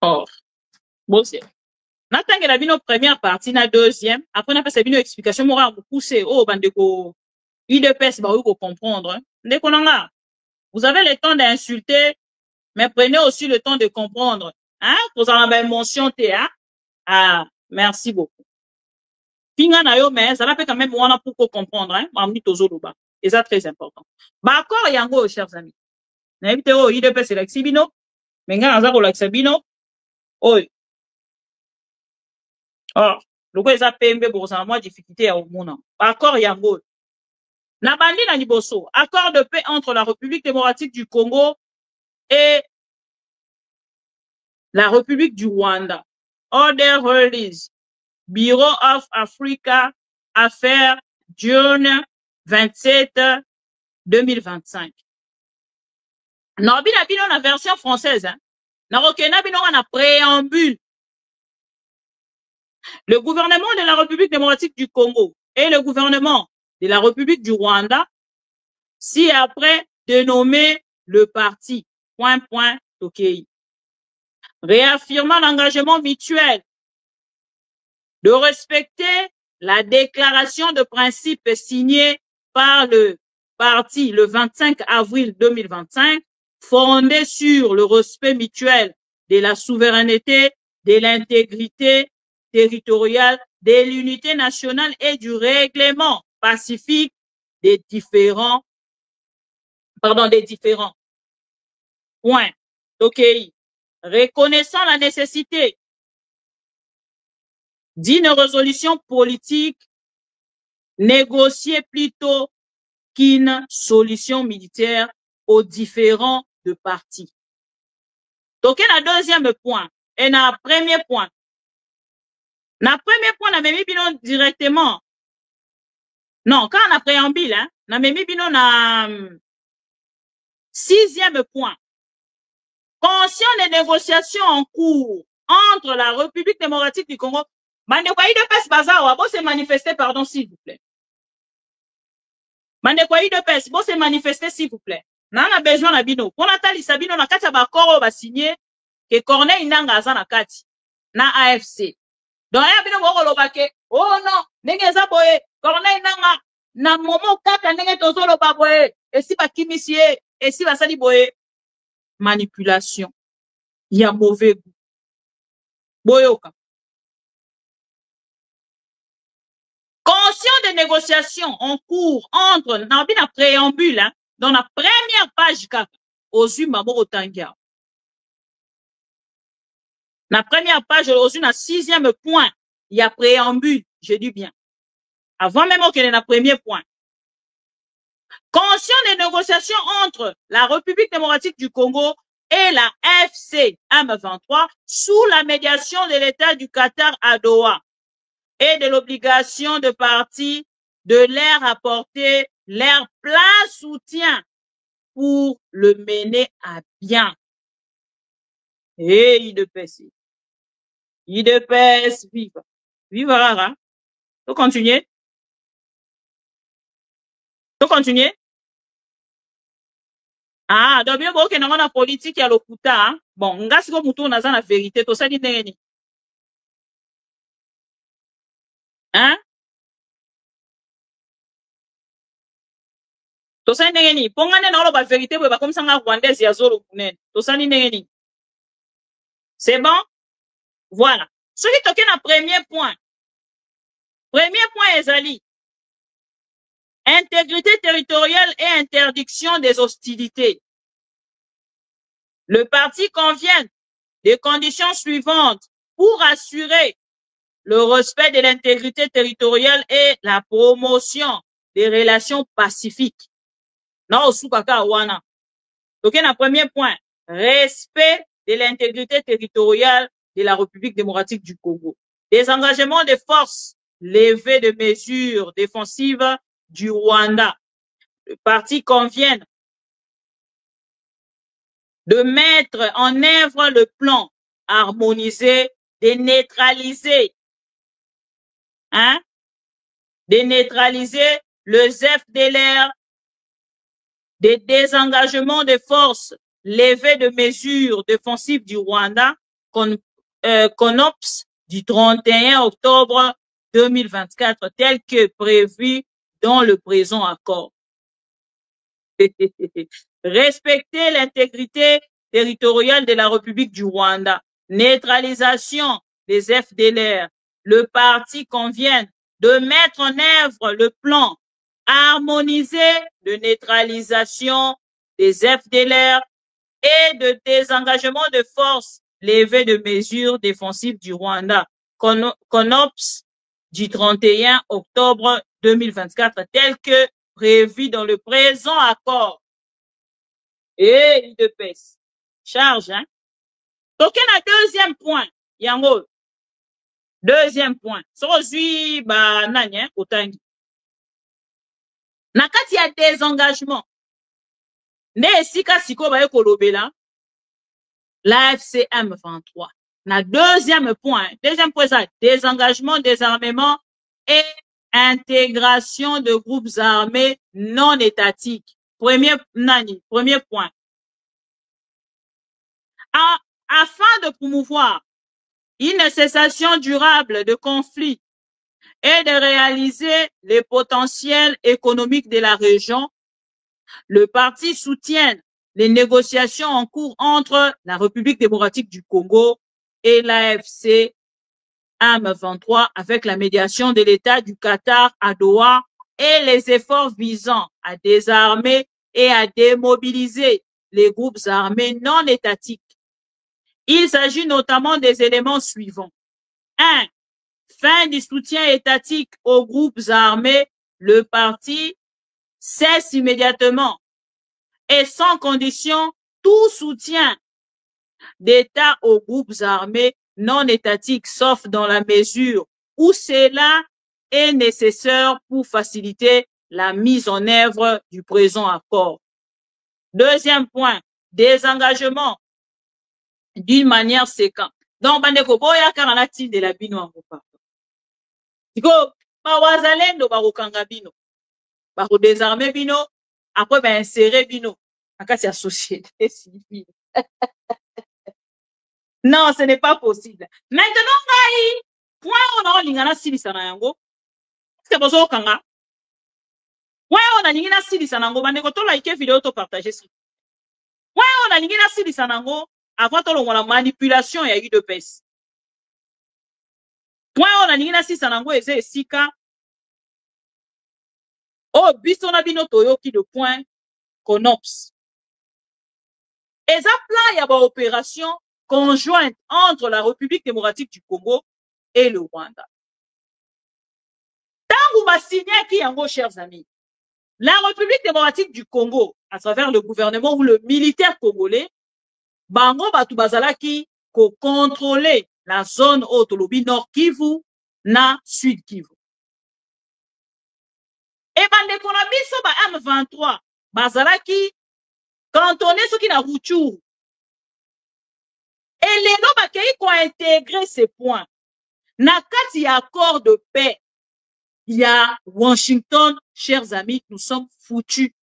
Or, bozela. Natangela bino première partie, na deuxième. Après, on a fait une explication, moi, vous poussez, oh, bandeko, IDPS, bah, vous comprendre. Ndeko nanga, vous avez le temps d'insulter, mais prenez aussi le temps de comprendre. Hein? Vous en avez mention, hein? Ah, merci beaucoup. Finga na yo, mais ça peut quand même, on a pour comprendre, hein? Mamni tozoluba. Et ça, très important. Bah, encore, yango, chers amis. N'invite, oh, IDPS, c'est l'axibino. Mais nga, nazako l'axibino. Oh. Or, le quoi ça PMB pour ça moi difficulté au monde. Accord yango. Na bandi na liboso, accord de paix entre la République démocratique du Congo et la République du Rwanda. Order release. Bureau of Africa Affaires June 27 2025. Na bino na version française hein. Na rokena bino na préambule. Le gouvernement de la République démocratique du Congo et le gouvernement de la République du Rwanda, si après dénommer le parti, Tokei, réaffirmant l'engagement mutuel de respecter la déclaration de principe signée par le parti le 25 avril 2025, fondée sur le respect mutuel de la souveraineté, de l'intégrité territoriale, de l'unité nationale et du règlement pacifique des différents points. Ok. Reconnaissant la nécessité d'une résolution politique négociée plutôt qu'une solution militaire aux différents deux parties. Donc, un deuxième point. Et un premier point. Na premier point, na memi bino directement. Non, quand on a préambule, hein, na memi bino na sixième point. Conscient des négociations en cours entre la République démocratique du Congo, Mandekwa IDPS Bazawa, bon se manifester, pardon, s'il vous plaît. Mandekwa IDPS, bon se manifester, s'il vous plaît. Na na besoin na bino. Pour Nathalie Sabino, na kati ba koro ba signé que Corneille Nanga aza na kati na AFC. Donc, il y a bien un oh non, n'engeza boye, Corneille Nanga, na momo kaka n'engeza tozolo ba boye, et si ba kimisie, et si ba sali boye, manipulation. Il y a mauvais goût. Boyoka. Conscient des négociations en cours entre, dans la préambule, hein, dans la première page, aux Mamo Tangia. La première page, aujourd'hui, la sixième point, il y a préambule, je dis bien. Avant même qu'il y ait le premier point. Conscient des négociations entre la République démocratique du Congo et la FC M23 sous la médiation de l'État du Qatar à Doha et de l'obligation de partie de leur apporter leur plein soutien pour le mener à bien. Et IDPS, vive. Vive Rara. Faut continuer. Faut continuer. Ah, donc bien bon que na ngona politique ya lokuta, hein? Bon, ngasi ko mutu naza na vérité to sali ndenge. Hein? To sali ndenge. Pongane na oloba vérité bo ba comme ça nga rwandaise ya zolo kunene. To sali ndenge. C'est bon? Voilà. Ce qui toque na premier point. Premier point ezali. Intégrité territoriale et interdiction des hostilités. Le parti convient des conditions suivantes pour assurer le respect de l'intégrité territoriale et la promotion des relations pacifiques. Non, soukaka wana. Donc, un premier point, respect de l'intégrité territoriale de la République démocratique du Congo. Désengagement des forces, levée de mesures défensives du Rwanda. Le parti convient de mettre en œuvre le plan harmonisé de neutraliser, hein, de neutraliser le FDLR, des désengagements des forces, levée de mesures défensives du Rwanda, CONOPS, du 31 octobre 2024, tel que prévu dans le présent accord. Respecter l'intégrité territoriale de la République du Rwanda, neutralisation des FDLR. Le parti convient de mettre en œuvre le plan harmonisé de neutralisation des FDLR et de désengagement de forces levées de mesures défensives du Rwanda, CONOPS, du 31 octobre 2024, tel que prévu dans le présent accord. Et l'IDPS. Charge, hein? Donc, il y a un deuxième point. Yango. Deuxième point. Sorozui, bah, nanya, otangi. Nakati ya désengagement. Ne sika siko ba ekolobela. La FCM 23. Na deuxième point. Deuxième point, ça. Désengagement, désarmement et intégration de groupes armés non étatiques. Premier point. Afin de promouvoir une cessation durable de conflits et de réaliser les potentiels économiques de la région, le parti soutient les négociations en cours entre la République démocratique du Congo et l'AFC M23 avec la médiation de l'État du Qatar à Doha et les efforts visant à désarmer et à démobiliser les groupes armés non étatiques. Il s'agit notamment des éléments suivants. 1. Fin du soutien étatique aux groupes armés. Le parti cesse immédiatement et sans condition tout soutien d'État aux groupes armés non étatiques, sauf dans la mesure où cela est nécessaire pour faciliter la mise en œuvre du présent accord. Deuxième point, désengagement d'une manière séquente. Donc, bandeko boya kana ti de la bino en repas. Siko, ba wazalendo ba kokanga bino. Ba ko désarmer bino, après ba insérer bino. Akati ya société civile. Non, ce n'est pas possible. Maintenant, ngai, point on a lingana silisa na yango. Est-ce que bozo kanga? Point on a lingana silisa na yango, bandeko to like vidéo to partager si. Point on a lingana silisa na yango. Avant tout, on a la manipulation et UDPS. Point on a l'ingéna si sanango eze sika. Oh, bisona bino toyoki de point CONOPS. Eza plan ya ba opération conjointe entre la République démocratique du Congo et le Rwanda. Tango ba signé ki yango, chers amis. La République démocratique du Congo, à travers le gouvernement ou le militaire congolais, bango batu bazalaki ko contrôler la zone autolobi Nord Kivu na Sud Kivu. Et bandeko na biso ba M23 bazalaki cantonné soki na Rutshuru. Et lelo bakei ko intégrer ces points. Na kati ya accord de paix, il y a Washington, chers amis, nous sommes foutus.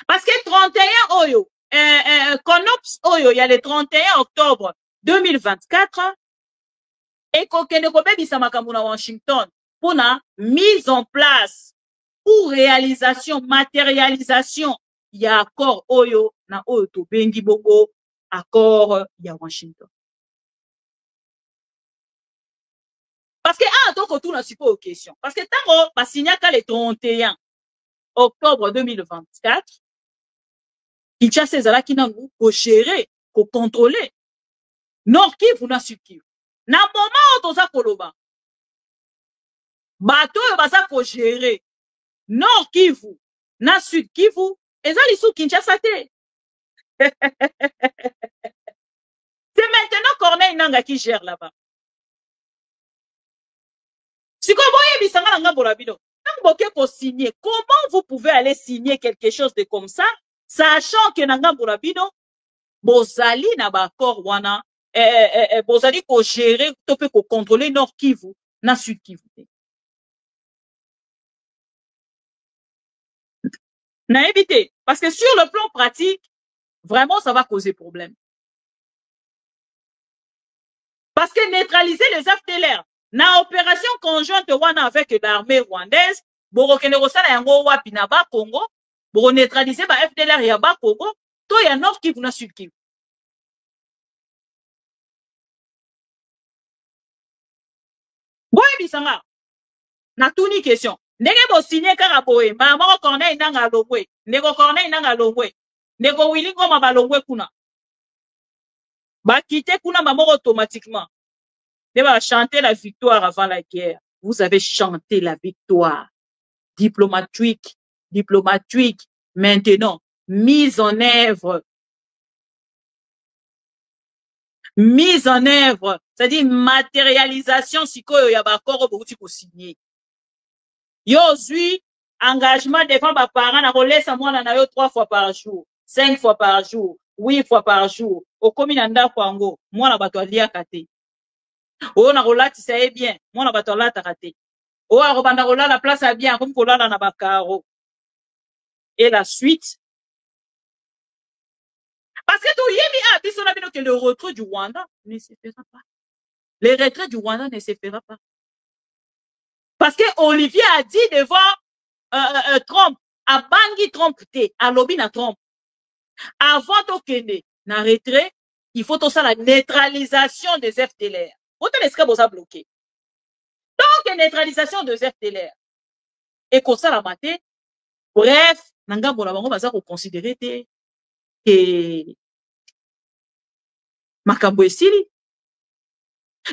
Parce que 31 Oyo, Conops Oyo, il y a le 31 octobre 2024, et kokende kobebisa makambo na Washington pour la mise en place ou réalisation, matérialisation, il y a accord Oyo na Oyo to bengi bobo accord il y a Washington. Parce que donc autour na support aux questions. Parce que tant qu'on signé le 31 octobre 2024, Kinshasa ezalaki nango ko gérer, ko contrôler Nord Kivu na Sud Kivu. Na moment toza koloba bato oyo baza ko gérer Nord Kivu na Sud Kivu ezali sous Kinshasa te. C'est maintenant Corneille Nangaa qui gère là-bas. Si signer, comment vous pouvez aller signer quelque chose de comme ça, sachant que Nanga Bourabino, Bozali na bakor wana, Bozali ko gérer, topé ko contrôler Nord Kivu, na Sud Kivu. Na évité, parce que sur le plan pratique, vraiment ça va causer problème. Parce que neutraliser les FDLR, na opération conjointe wana avec l'armée rwandaise, borokene kosala yango wapi na ba Congo, boro neutraliser ba FDLR ya ba Congo, to ya Nord Kivu na Sud Kivu. Boye bisanga, na tuni question. Ndenge bo signé kaka boye, ba moko Corneille Nangaa longwe, ndeko Corneille Nangaa longwe, ndeko Willy Ngoma ba longwe kuna. Ba quitter kuna ba moko automatiquement. Vous avez chanté la victoire avant la guerre. Vous avez chanté la victoire. Diplomatique. Maintenant, mise en œuvre. Mise en œuvre. C'est-à-dire matérialisation si quoi y a pas encore beaucoup pour signer. Yo suis engagement devant ma parents na relaisse moi na yo 3 fois par jour, 5 fois par jour, 8 fois par jour. Au commune ndako yango, moi na bato alia kate. Oh na rolati ça est bien, moi na bato la takate. Oh a robanda rola la place a bien comme kolala na bakaro. Et la suite. Parce que tout yemi a dit son abino que le retrait du Rwanda ne se fera pas. Le retrait du Rwanda ne se fera pas. Parce que Olivier a dit devant Trump, a bangi Trump te, a lobby na Trump. Avant to kende na retrait, il faut tout ça la neutralisation des FDLR. Autant est-ce que vous a bloqué. Donc, neutralisation des FDLR. Et comme ça la maté, bref, nanga bona bango baza ko considérer que makambo esili.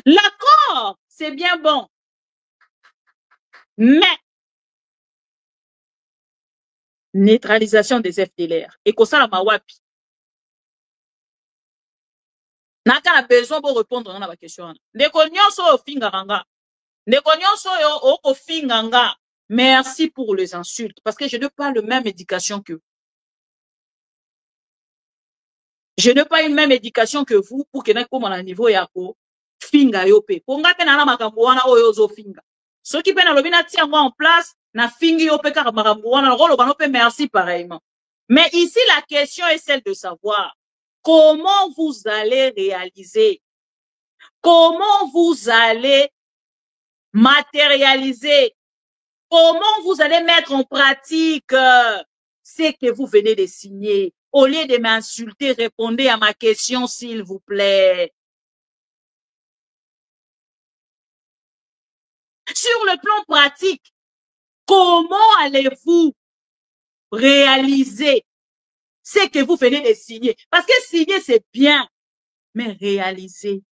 L'accord, c'est bien bon. Mais neutralisation des FDLR. Et comme ça la mawapi. Naka a besoin pour répondre à la question. Ndeko nyonso ofinganga. Ndeko nyonso yo ofinganga. Merci pour les insultes. Parce que je n'ai pas la même éducation que vous. Je n'ai pas une même éducation que vous pour que n'ait comme à niveau yako. Finga yope. Ponga pe na la makambo wana oyo zo finga. Ceux qui peuvent na tient en place, na fingi yope car makambo wana rolo banope merci pareillement. Mais ici la question est celle de savoir comment vous allez réaliser, comment vous allez matérialiser, comment vous allez mettre en pratique ce que vous venez de signer. Au lieu de m'insulter, répondez à ma question, s'il vous plaît. Sur le plan pratique, comment allez-vous réaliser ce que vous venez de signer? Parce que signer, c'est bien, mais réaliser.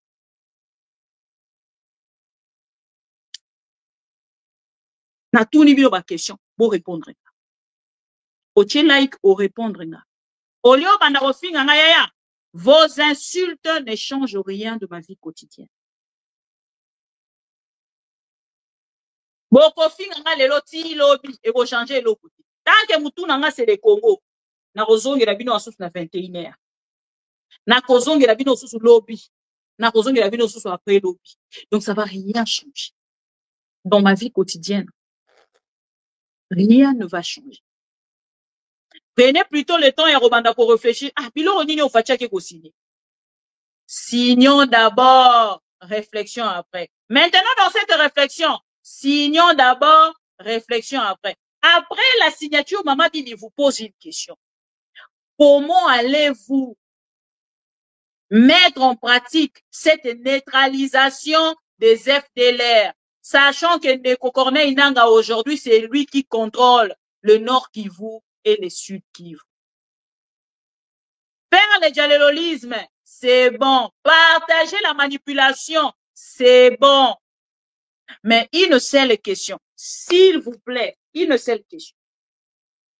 Na tout niveau ma question, vous répondre. Au like, au répondre. Au lieu de vos insultes ne changent rien de ma vie quotidienne. Boko finga lelo ti lobby et vous changer l'autre. Tant que mutu nanga c'est le Congo. Na kozonge la bino asusu na 21h. Na kozonge la bino asusu lobby. Na kozonge la bino asusu après lobby. Donc ça va rien changer. Dans ma vie quotidienne, rien ne va changer. Prenez plutôt le temps et Robanda pour réfléchir. Ah, puis là, on y a signer. Signons d'abord, réflexion après. Maintenant, dans cette réflexion, signons d'abord, réflexion après. Après la signature, Maman Bibi vous pose une question. Comment allez-vous mettre en pratique cette neutralisation des FDLR, sachant que Ndeko Corneille Nangaa aujourd'hui, c'est lui qui contrôle le Nord Kivu et le Sud Kivu. Faire le diallolisme, c'est bon. Partager la manipulation, c'est bon. Mais une seule question, s'il vous plaît, une seule question.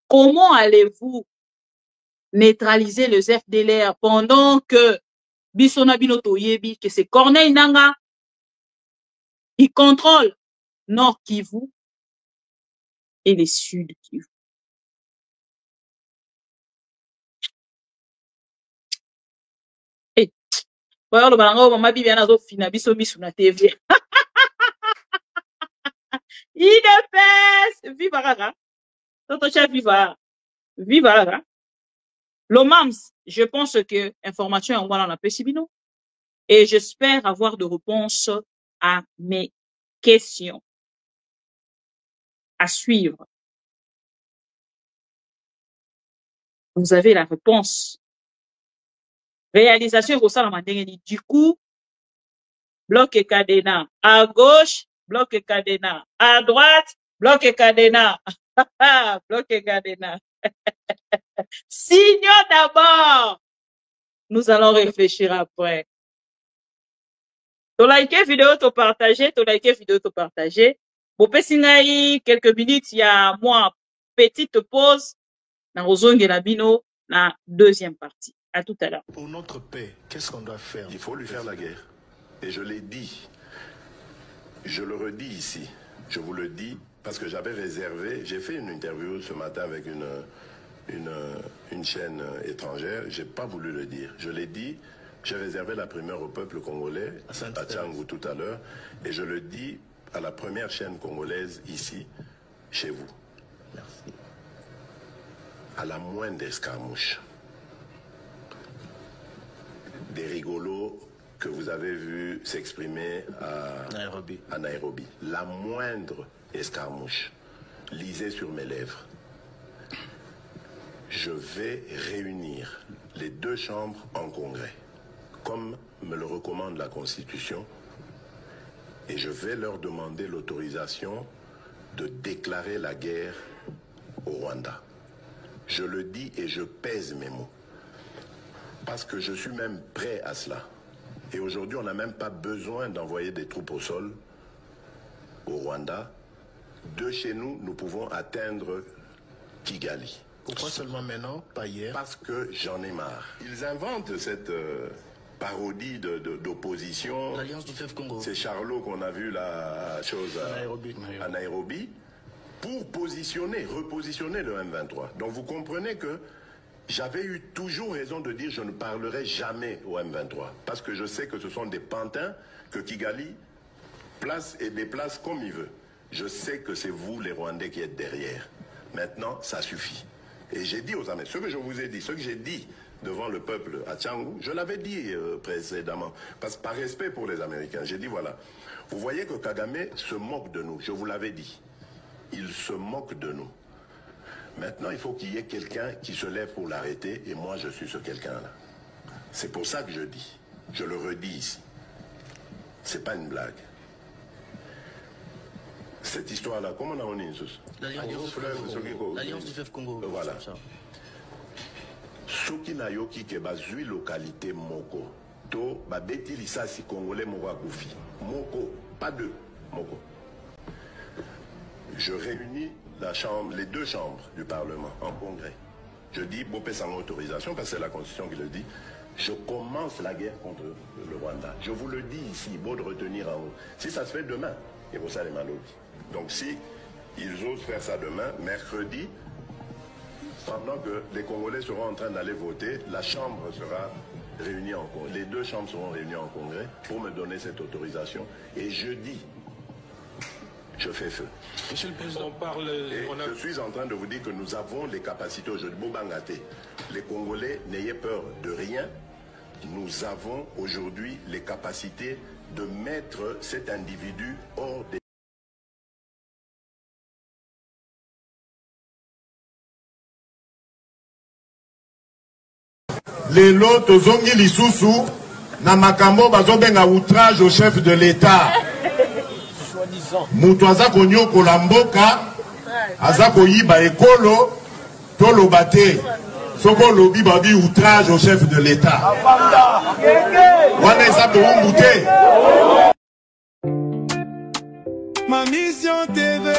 Comment allez-vous neutraliser les FDLR pendant que Bissona Binoto Yebi, que c'est Corneille Nangaa, il contrôle Nord Kivu et le Sud Kivu. Eh, voilà le balango, Maman Bibi anazo fina biso misu na TV. IDPS, viva Rara. Toto chef viva. Viva Rara. L'OMAMS, je pense que information en voilà on a possibino. Et j'espère avoir de réponses à mes questions. À suivre. Vous avez la réponse. Réalisation au salam du coup, bloc et cadenas. À gauche, bloc et cadenas. À droite, bloc et cadenas. Bloc et cadenas. Signons d'abord. Nous allons réfléchir après. Tu likes vidéo, tu partager, tu likes vidéo, tu partager. Bon, pessingaï, quelques minutes, il y a moi, petite pause. Dans Ozongue Labino, la deuxième partie. À tout à l'heure. Pour notre paix, qu'est-ce qu'on doit faire? Il faut lui faire la guerre. Et je l'ai dit. Je le redis ici. Je vous le dis parce que j'avais réservé. J'ai fait une interview ce matin avec une chaîne étrangère. J'ai pas voulu le dire. Je l'ai dit. J'ai réservé la primeur au peuple congolais, à Tchangou tout à l'heure. Et je le dis à la première chaîne congolaise ici, chez vous. Merci. À la moindre escarmouche, des rigolos que vous avez vus s'exprimer à Nairobi. La moindre escarmouche, lisez sur mes lèvres. Je vais réunir les deux chambres en congrès, comme me le recommande la Constitution, et je vais leur demander l'autorisation de déclarer la guerre au Rwanda. Je le dis et je pèse mes mots. Parce que je suis même prêt à cela. Et aujourd'hui, on n'a même pas besoin d'envoyer des troupes au sol au Rwanda. De chez nous, nous pouvons atteindre Kigali. Pourquoi seulement maintenant, pas hier? Parce que j'en ai marre. Ils inventent cette parodie d'opposition. L'Alliance du Fleuve Congo. C'est Charlot qu'on a vu la chose à Nairobi. Pour repositionner le M23. Donc vous comprenez que j'avais eu toujours raison de dire je ne parlerai jamais au M23. Parce que je sais que ce sont des pantins que Kigali place et déplace comme il veut. Je sais que c'est vous les Rwandais qui êtes derrière. Maintenant, ça suffit. Et j'ai dit aux Américains, ce que je vous ai dit, ce que j'ai dit devant le peuple à Tchangou, je l'avais dit précédemment. Parce que par respect pour les Américains, j'ai dit voilà, vous voyez que Kagame se moque de nous, je vous l'avais dit. Il se moque de nous. Maintenant, il faut qu'il y ait quelqu'un qui se lève pour l'arrêter, et moi, je suis ce quelqu'un-là. C'est pour ça que je dis. Je le redis ici. C'est pas une blague. Cette histoire-là, comment on a une sous? L'Alliance du Fleuve Congo. Voilà. Soki na yoki ke bazui localité moko. To babeti lisasi congolais moko akufi. Moko, pas deux. Moko. Je réunis les deux chambres du Parlement en congrès. Je dis, Bopé sans autorisation, parce que c'est la Constitution qui le dit, je commence la guerre contre le Rwanda. Je vous le dis ici, beau de retenir en haut. Si ça se fait demain, et vous savez, donc si ils osent faire ça demain, mercredi, pendant que les Congolais seront en train d'aller voter, la Chambre sera réunie en congrès. Les deux chambres seront réunies en congrès pour me donner cette autorisation. Et jeudi, je fais feu. Monsieur le Président, parle... Je suis en train de vous dire que nous avons les capacités aujourd'hui. Bobangate, les Congolais, n'ayez peur de rien. Nous avons aujourd'hui les capacités de mettre cet individu hors des... Lelo tozongi lisusu na makambo bazobenga outrage au chef de l'État. Mutu aza konyokola mboka, aza koyiba ekolo, toloba te. Soko lobi babi outrage au chef de l'État. Wana eza towumbu te. Ma mission TV,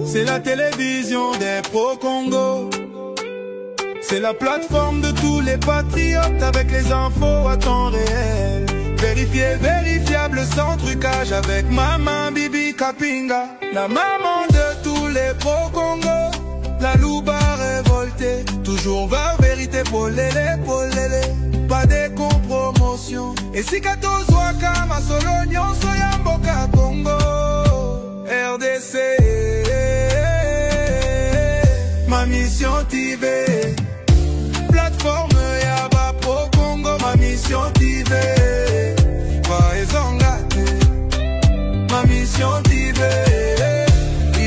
c'est la télévision des pro-Congo. C'est la plateforme de tous les patriotes avec les infos à temps réel. Vérifié, vérifiable, sans trucage avec Maman Bibi Kapinga. La maman de tous les pro-Congo, la louba révoltée. Toujours vers vérité, polélé, polélé. Pas de compromotion. Et si Kato Zwaka, ma solognon, Soyamboka Congo. RDC, ma mission TV. Plateforme Yaba Pro Congo, ma mission TV. Paezongate, ma mission TV.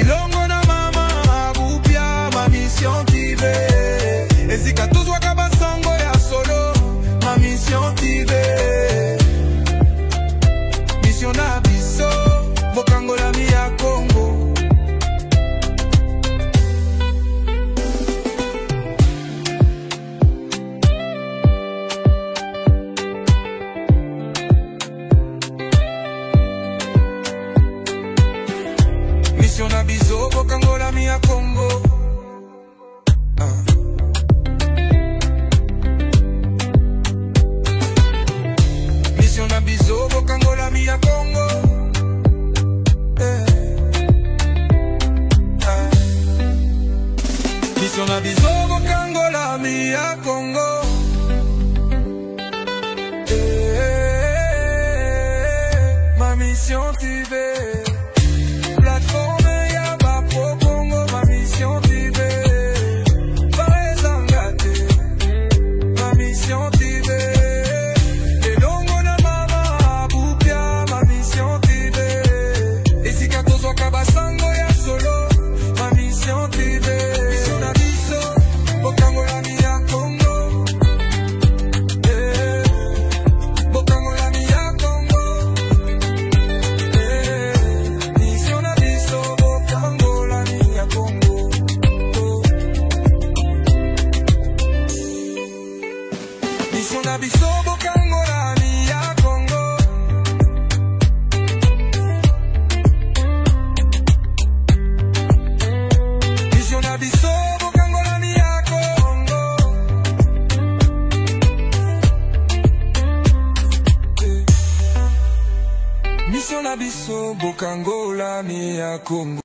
Ilongo na mama Abupia, ma mission TV. Ezika tuzwa kabasango ya solo, ma mission TV. Mission na biso, bokango la mi ya Congo. Mission na biso, bokango la mi ya Congo. Mission na biso, bokango la mi ya Congo. Mission na biso, bokango la mi ya Congo. Ma mission TV. Plateforme Yaba Pro Congo, ma mission TV. Paezangate, ma mission TV. Elongo na mama Abupia, ma mission TV. Esika tozwa kabasango ya solo, ma mission TV. Mission na biso, bokango la mi ya Congo. Bokango la mi ya Congo. Mission na biso, bokango la mi ya Congo. Mission na biso, bokango la mi ya Congo. Mission na biso, bokango la mi ya Congo. Mission na biso, bokango la mi ya Congo.